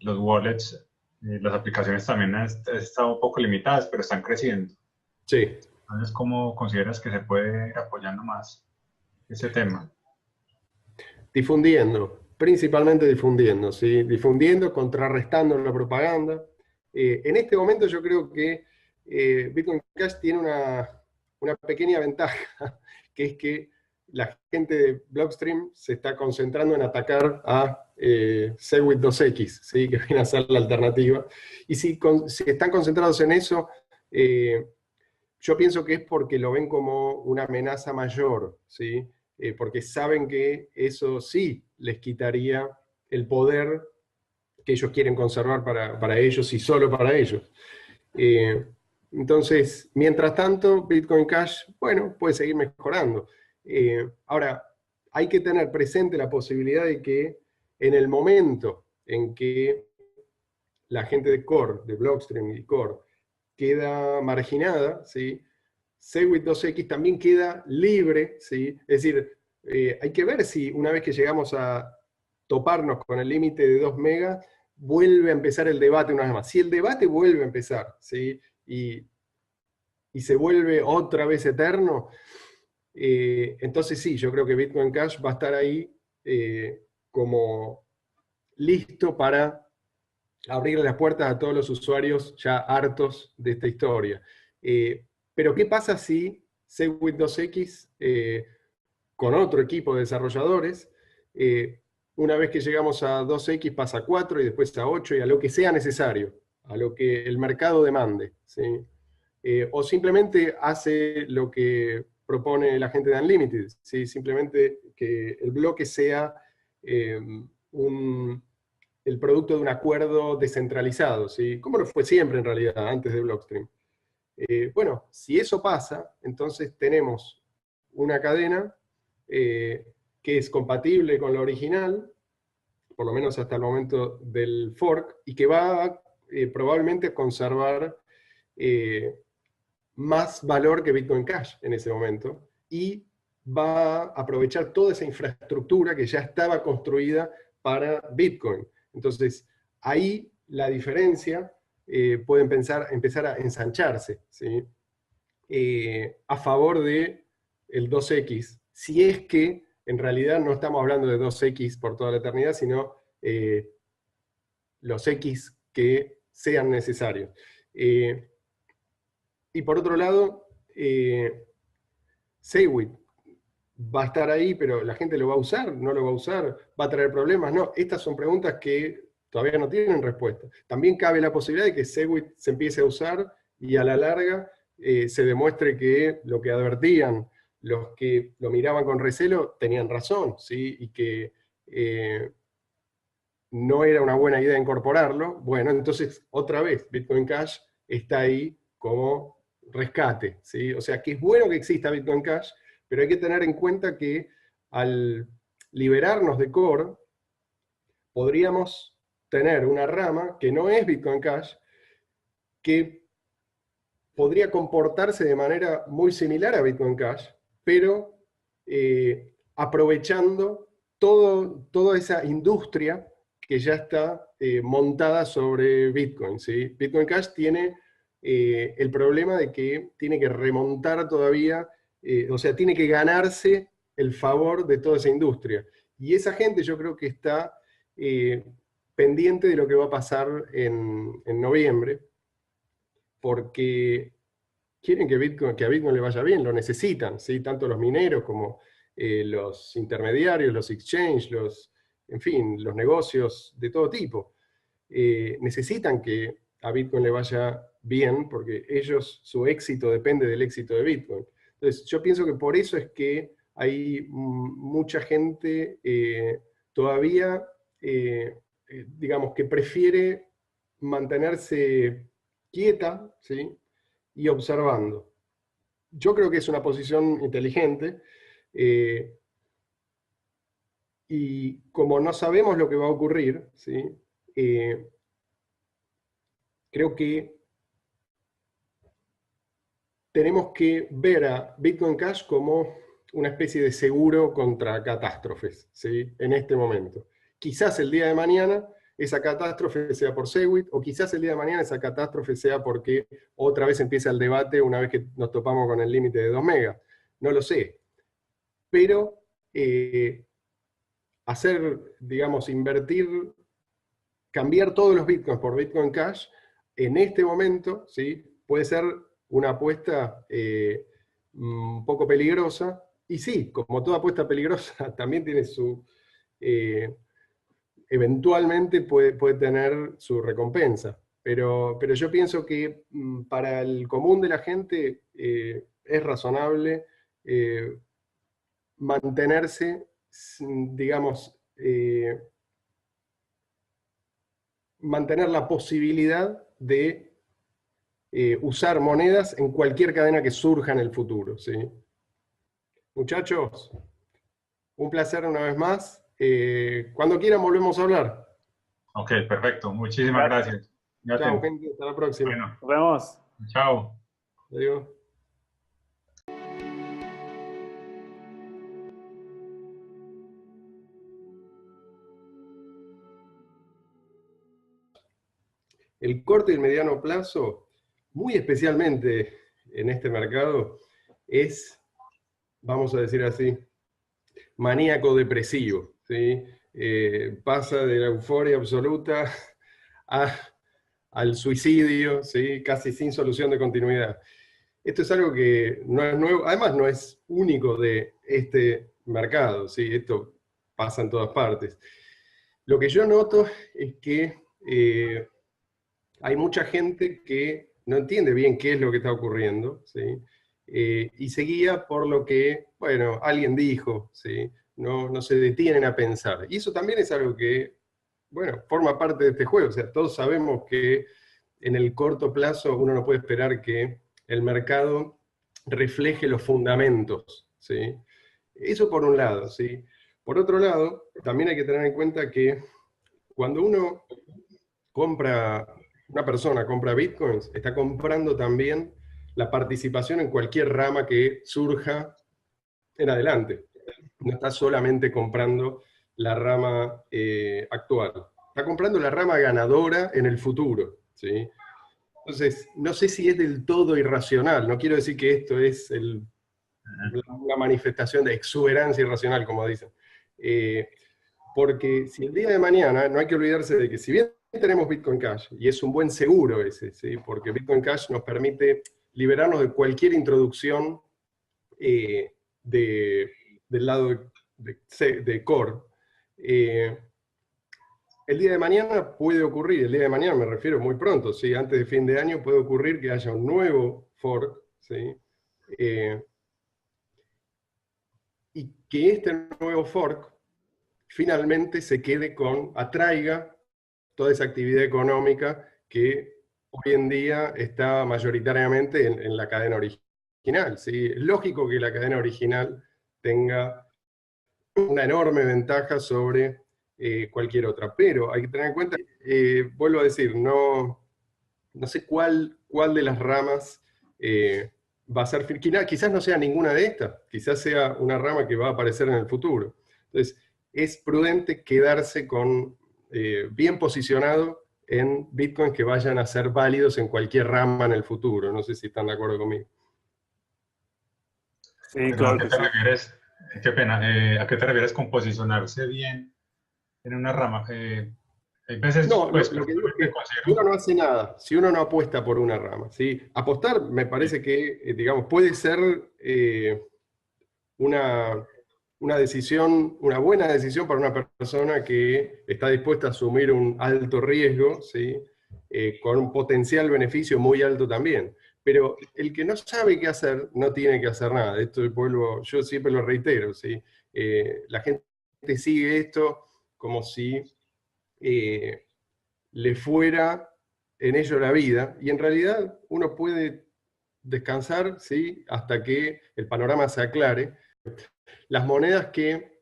los wallets, las aplicaciones también han estado un poco limitadas, pero están creciendo. Sí. Entonces, ¿cómo consideras que se puede ir apoyando más ese tema? Difundiendo, principalmente difundiendo, ¿sí? Difundiendo, contrarrestando la propaganda. En este momento yo creo que Bitcoin Cash tiene una pequeña ventaja, que es que la gente de Blockstream se está concentrando en atacar a Segwit 2X, ¿sí?, que viene a ser la alternativa. Y si están concentrados en eso, yo pienso que es porque lo ven como una amenaza mayor, ¿sí? Porque saben que eso sí les quitaría el poder que ellos quieren conservar para ellos y solo para ellos. Entonces, mientras tanto, Bitcoin Cash, bueno, puede seguir mejorando. Ahora, hay que tener presente la posibilidad de que en el momento en que la gente de Core, de Blockstream y Core, queda marginada, ¿sí? Segwit 2X también queda libre, ¿sí? Es decir, hay que ver si una vez que llegamos a toparnos con el límite de 2 megas, vuelve a empezar el debate una vez más. Si el debate vuelve a empezar, ¿sí? Y se vuelve otra vez eterno, entonces sí, yo creo que Bitcoin Cash va a estar ahí como listo para abrir las puertas a todos los usuarios ya hartos de esta historia. Pero ¿qué pasa si Segwit 2X, con otro equipo de desarrolladores, una vez que llegamos a 2X pasa a 4 y después a 8 y a lo que sea necesario, a lo que el mercado demande, ¿sí? O simplemente hace lo que propone la gente de Unlimited, ¿sí? Simplemente que el bloque sea el producto de un acuerdo descentralizado, ¿sí? Como lo fue siempre en realidad, antes de Blockstream. Bueno, si eso pasa, entonces tenemos una cadena que es compatible con la original, por lo menos hasta el momento del fork, y que va probablemente a conservar más valor que Bitcoin Cash en ese momento, y va a aprovechar toda esa infraestructura que ya estaba construida para Bitcoin. Entonces, ahí la diferencia puede empezar a ensancharse, ¿sí? A favor de el 2X, si es que en realidad no estamos hablando de 2X por toda la eternidad, sino los X que sean necesarios. Y por otro lado, Segwit va a estar ahí, pero la gente lo va a usar, no lo va a usar, va a traer problemas. No, estas son preguntas que todavía no tienen respuesta. También cabe la posibilidad de que Segwit se empiece a usar y a la larga se demuestre que lo que advertían los que lo miraban con recelo tenían razón, ¿sí? Y que no era una buena idea incorporarlo. Bueno, entonces otra vez Bitcoin Cash está ahí como rescate, ¿sí? O sea, que es bueno que exista Bitcoin Cash, pero hay que tener en cuenta que al liberarnos de Core, podríamos tener una rama que no es Bitcoin Cash, que podría comportarse de manera muy similar a Bitcoin Cash, pero aprovechando toda esa industria que ya está montada sobre Bitcoin, ¿sí? Bitcoin Cash tiene el problema de que tiene que remontar todavía, o sea, tiene que ganarse el favor de toda esa industria. Y esa gente yo creo que está pendiente de lo que va a pasar en noviembre, porque quieren que a Bitcoin le vaya bien, lo necesitan, ¿sí? Tanto los mineros como los intermediarios, los exchanges, en fin, los negocios de todo tipo. Necesitan que a Bitcoin le vaya bien, porque ellos, su éxito depende del éxito de Bitcoin. Entonces, yo pienso que por eso es que hay mucha gente todavía, digamos, que prefiere mantenerse quieta, ¿sí? Y observando. Yo creo que es una posición inteligente, y como no sabemos lo que va a ocurrir, ¿sí? Creo que tenemos que ver a Bitcoin Cash como una especie de seguro contra catástrofes, ¿sí? En este momento. Quizás el día de mañana esa catástrofe sea por Segwit, o quizás el día de mañana esa catástrofe sea porque otra vez empieza el debate una vez que nos topamos con el límite de 2 megas. No lo sé. Pero hacer, digamos, cambiar todos los bitcoins por Bitcoin Cash, en este momento, ¿sí? Puede ser una apuesta un poco peligrosa. Y sí, como toda apuesta peligrosa, también tiene su... eventualmente puede tener su recompensa. Pero yo pienso que para el común de la gente es razonable mantenerse, digamos, mantener la posibilidad de usar monedas en cualquier cadena que surja en el futuro, ¿sí? Muchachos, un placer una vez más. Cuando quieran volvemos a hablar. Ok, perfecto. Muchísimas gracias. Chao, Fíjate. gente. Hasta la próxima. Bueno, Nos vemos. chao. Adiós. El corto y el mediano plazo, muy especialmente en este mercado, es, vamos a decir así, maníaco depresivo, ¿sí? Pasa de la euforia absoluta al suicidio, ¿sí? Casi sin solución de continuidad. Esto es algo que no es nuevo, además no es único de este mercado, ¿sí? Esto pasa en todas partes. Lo que yo noto es que hay mucha gente que no entiende bien qué es lo que está ocurriendo, ¿sí? Y se guía por lo que, bueno, alguien dijo, ¿sí? No se detienen a pensar. Y eso también es algo que, bueno, forma parte de este juego. O sea, todos sabemos que en el corto plazo uno no puede esperar que el mercado refleje los fundamentos, ¿sí? Eso por un lado, ¿sí? Por otro lado, también hay que tener en cuenta que cuando una persona compra bitcoins, está comprando también la participación en cualquier rama que surja en adelante. No está solamente comprando la rama actual, está comprando la rama ganadora en el futuro, ¿sí? Entonces, no sé si es del todo irracional, no quiero decir que esto es una manifestación de exuberancia irracional, como dicen. Porque si el día de mañana, no hay que olvidarse de que si bien tenemos Bitcoin Cash, y es un buen seguro ese, ¿sí? Porque Bitcoin Cash nos permite liberarnos de cualquier introducción del lado de Core. El día de mañana puede ocurrir, el día de mañana me refiero muy pronto, ¿sí? Antes de fin de año puede ocurrir que haya un nuevo fork, ¿sí? Y que este nuevo fork finalmente se quede atraiga toda esa actividad económica que hoy en día está mayoritariamente en la cadena original, ¿sí? Es lógico que la cadena original tenga una enorme ventaja sobre cualquier otra, pero hay que tener en cuenta, vuelvo a decir, no sé cuál de las ramas va a ser, quizás no sea ninguna de estas, quizás sea una rama que va a aparecer en el futuro. Entonces, es prudente quedarse bien posicionado en Bitcoin que vayan a ser válidos en cualquier rama en el futuro. No sé si están de acuerdo conmigo. Sí, claro que sí. Qué pena, ¿a qué te refieres con posicionarse bien en una rama? Hay veces, No, pues, lo que digo es que si uno no hace nada, si uno no apuesta por una rama, ¿sí? Apostar me parece que, digamos, puede ser una decisión, una buena decisión para una persona que está dispuesta a asumir un alto riesgo, ¿sí? Con un potencial beneficio muy alto también. Pero el que no sabe qué hacer, no tiene que hacer nada. Esto yo siempre lo reitero, ¿sí? La gente sigue esto como si le fuera en ello la vida, y en realidad uno puede descansar, ¿sí? Hasta que el panorama se aclare. Las monedas que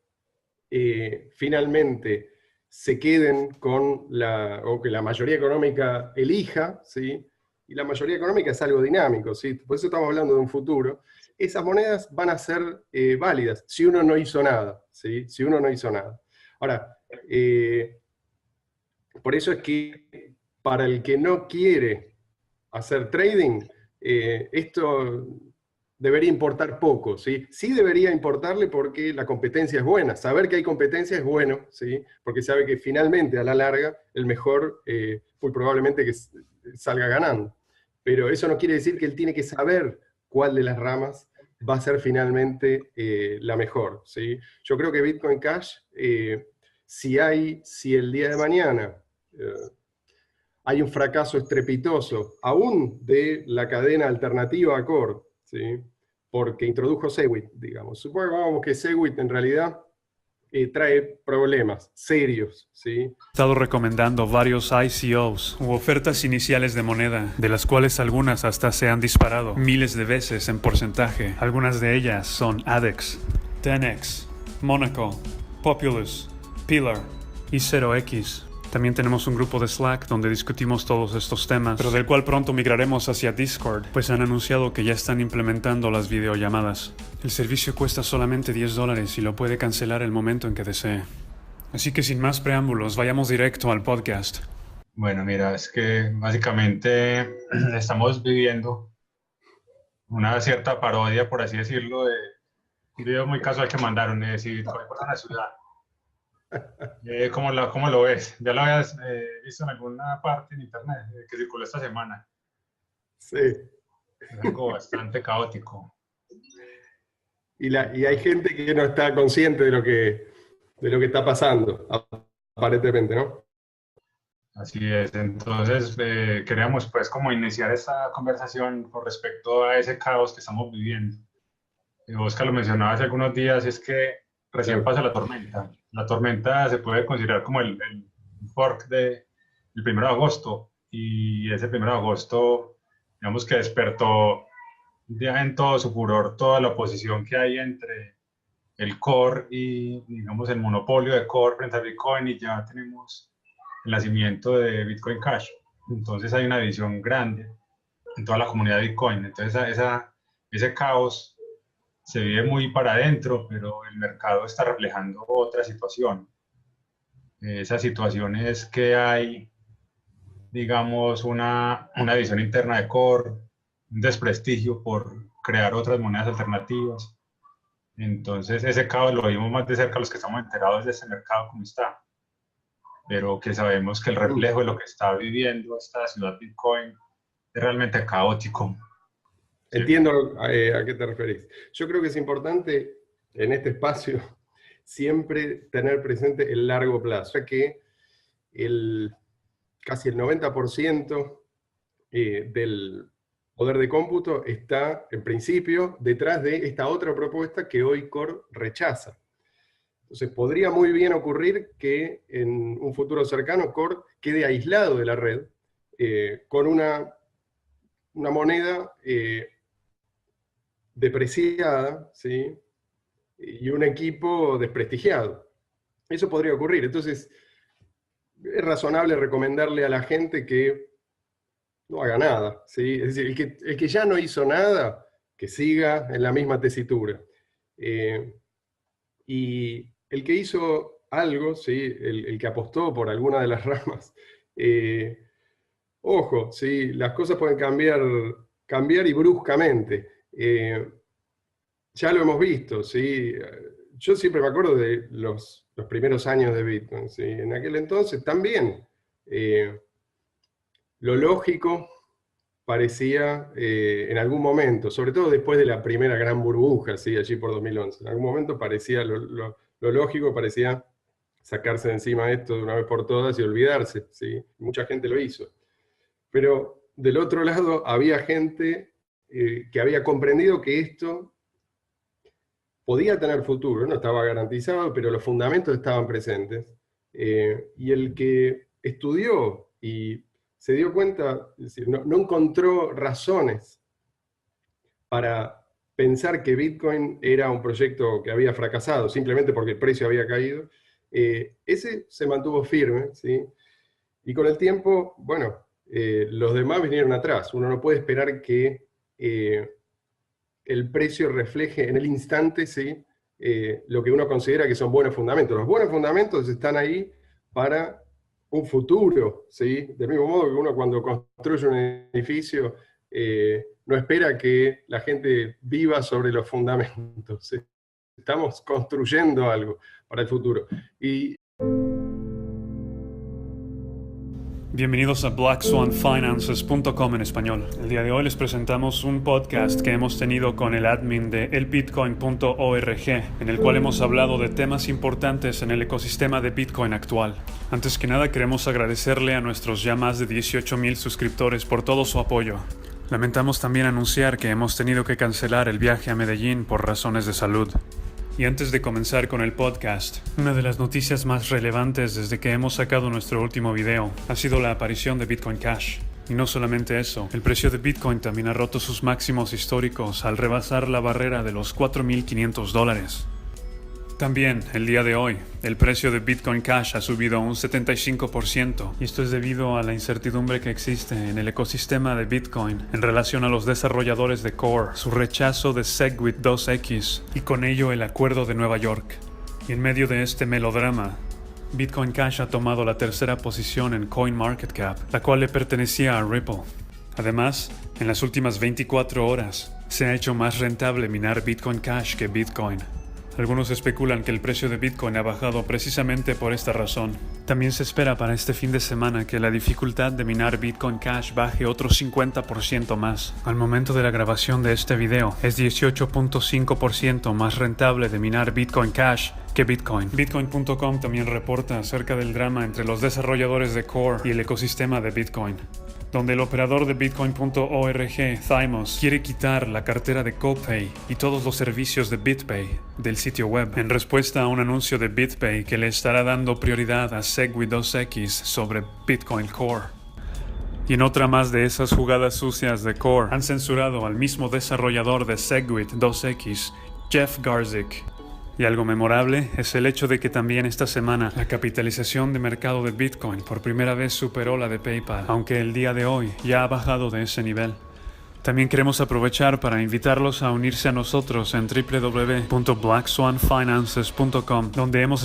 finalmente se queden o que la mayoría económica elija, ¿sí? Y la mayoría económica es algo dinámico, ¿sí? Por eso estamos hablando de un futuro. Esas monedas van a ser válidas si uno no hizo nada, ¿sí? Si uno no hizo nada. Ahora, por eso es que para el que no quiere hacer trading, esto debería importar poco, ¿sí? Sí debería importarle porque la competencia es buena. Saber que hay competencia es bueno, ¿sí? Porque sabe que finalmente, a la larga, el mejor, muy probablemente que salga ganando. Pero eso no quiere decir que él tiene que saber cuál de las ramas va a ser finalmente la mejor, ¿sí? Yo creo que Bitcoin Cash, si el día de mañana hay un fracaso estrepitoso, aún de la cadena alternativa a Core, ¿sí? Porque introdujo Segwit, digamos. Supongamos que Segwit en realidad trae problemas serios, ¿sí? He estado recomendando varios ICOs u ofertas iniciales de moneda, de las cuales algunas hasta se han disparado miles de veces en porcentaje. Algunas de ellas son ADEX, 10X, Monaco, Populous, Pillar y 0x. También tenemos un grupo de Slack donde discutimos todos estos temas, pero del cual pronto migraremos hacia Discord, pues han anunciado que ya están implementando las videollamadas. El servicio cuesta solamente $10 y lo puede cancelar el momento en que desee. Así que sin más preámbulos, vayamos directo al podcast. Bueno, mira, es que básicamente estamos viviendo una cierta parodia, por así decirlo, de un video muy casual que mandaron de si Bitcoin fuera una ciudad. ¿Cómo lo ves? ¿Ya lo habías visto en alguna parte en internet que circuló esta semana? Sí. Es algo bastante caótico. Y hay gente que no está consciente de lo que está pasando, aparentemente, ¿no? Así es. Entonces, queríamos pues como iniciar esta conversación con respecto a ese caos que estamos viviendo. Oscar lo mencionaba hace algunos días, es que recién pasa la tormenta. La tormenta se puede considerar como el fork del 1 de agosto, y ese 1 de agosto, digamos que despertó ya en todo su furor toda la oposición que hay entre el core y, digamos, el monopolio de core frente a Bitcoin, y ya tenemos el nacimiento de Bitcoin Cash. Entonces hay una división grande en toda la comunidad de Bitcoin. Entonces ese caos se vive muy para adentro, pero el mercado está reflejando otra situación. Esa situación es que hay, digamos, una visión interna de core, un desprestigio por crear otras monedas alternativas. Entonces ese caos lo vimos más de cerca los que estamos enterados de ese mercado como está, pero que sabemos que el reflejo de lo que está viviendo esta ciudad Bitcoin es realmente caótico. Entiendo a qué te referís. Yo creo que es importante en este espacio siempre tener presente el largo plazo, ya que casi el 90% del poder de cómputo está, en principio, detrás de esta otra propuesta que hoy Core rechaza. Entonces, podría muy bien ocurrir que en un futuro cercano Core quede aislado de la red con una moneda depreciada, ¿sí? Y un equipo desprestigiado. Eso podría ocurrir. Entonces, es razonable recomendarle a la gente que no haga nada, ¿sí? Es decir, el que ya no hizo nada, que siga en la misma tesitura. Y el que hizo algo, ¿sí? El que apostó por alguna de las ramas, ojo, ¿sí? Las cosas pueden cambiar y bruscamente. Ya lo hemos visto, ¿sí? Yo siempre me acuerdo de los primeros años de Bitcoin, ¿sí? En aquel entonces también lo lógico parecía en algún momento, sobre todo después de la primera gran burbuja, ¿sí? Allí por 2011, en algún momento parecía lo lógico, parecía sacarse de encima esto de una vez por todas y olvidarse, ¿sí? Mucha gente lo hizo. Pero del otro lado había gente que había comprendido que esto podía tener futuro, no estaba garantizado, pero los fundamentos estaban presentes. Y el que estudió y se dio cuenta, es decir, no encontró razones para pensar que Bitcoin era un proyecto que había fracasado, simplemente porque el precio había caído, ese se mantuvo firme, ¿sí? Y con el tiempo, bueno, los demás vinieron atrás. Uno no puede esperar que el precio refleje en el instante, ¿sí? Lo que uno considera que son buenos fundamentos. Los buenos fundamentos están ahí para un futuro, ¿sí? Del mismo modo que uno cuando construye un edificio no espera que la gente viva sobre los fundamentos, ¿sí? Estamos construyendo algo para el futuro. Bienvenidos a BlackSwanFinances.com en español. El día de hoy les presentamos un podcast que hemos tenido con el admin de elbitcoin.org, en el cual hemos hablado de temas importantes en el ecosistema de Bitcoin actual. Antes que nada, queremos agradecerle a nuestros ya más de 18,000 suscriptores por todo su apoyo. Lamentamos también anunciar que hemos tenido que cancelar el viaje a Medellín por razones de salud. Y antes de comenzar con el podcast, una de las noticias más relevantes desde que hemos sacado nuestro último video ha sido la aparición de Bitcoin Cash. Y no solamente eso, el precio de Bitcoin también ha roto sus máximos históricos al rebasar la barrera de los $4.500. También, el día de hoy, el precio de Bitcoin Cash ha subido un 75%, y esto es debido a la incertidumbre que existe en el ecosistema de Bitcoin en relación a los desarrolladores de Core, su rechazo de SegWit 2x y con ello el acuerdo de Nueva York. Y en medio de este melodrama, Bitcoin Cash ha tomado la tercera posición en CoinMarketCap, la cual le pertenecía a Ripple. Además, en las últimas 24 horas, se ha hecho más rentable minar Bitcoin Cash que Bitcoin. Algunos especulan que el precio de Bitcoin ha bajado precisamente por esta razón. También se espera para este fin de semana que la dificultad de minar Bitcoin Cash baje otro 50% más. Al momento de la grabación de este video, es 18.5% más rentable de minar Bitcoin Cash que Bitcoin. Bitcoin.com también reporta acerca del drama entre los desarrolladores de Core y el ecosistema de Bitcoin, donde el operador de Bitcoin.org, Thymos, quiere quitar la cartera de CoPay y todos los servicios de BitPay del sitio web, en respuesta a un anuncio de BitPay que le estará dando prioridad a SegWit 2x sobre Bitcoin Core. Y en otra más de esas jugadas sucias de Core, han censurado al mismo desarrollador de SegWit 2x, Jeff Garzik. Y algo memorable es el hecho de que también esta semana la capitalización de mercado de Bitcoin por primera vez superó la de PayPal, aunque el día de hoy ya ha bajado de ese nivel. También queremos aprovechar para invitarlos a unirse a nosotros en www.blackswanfinances.com, donde hemos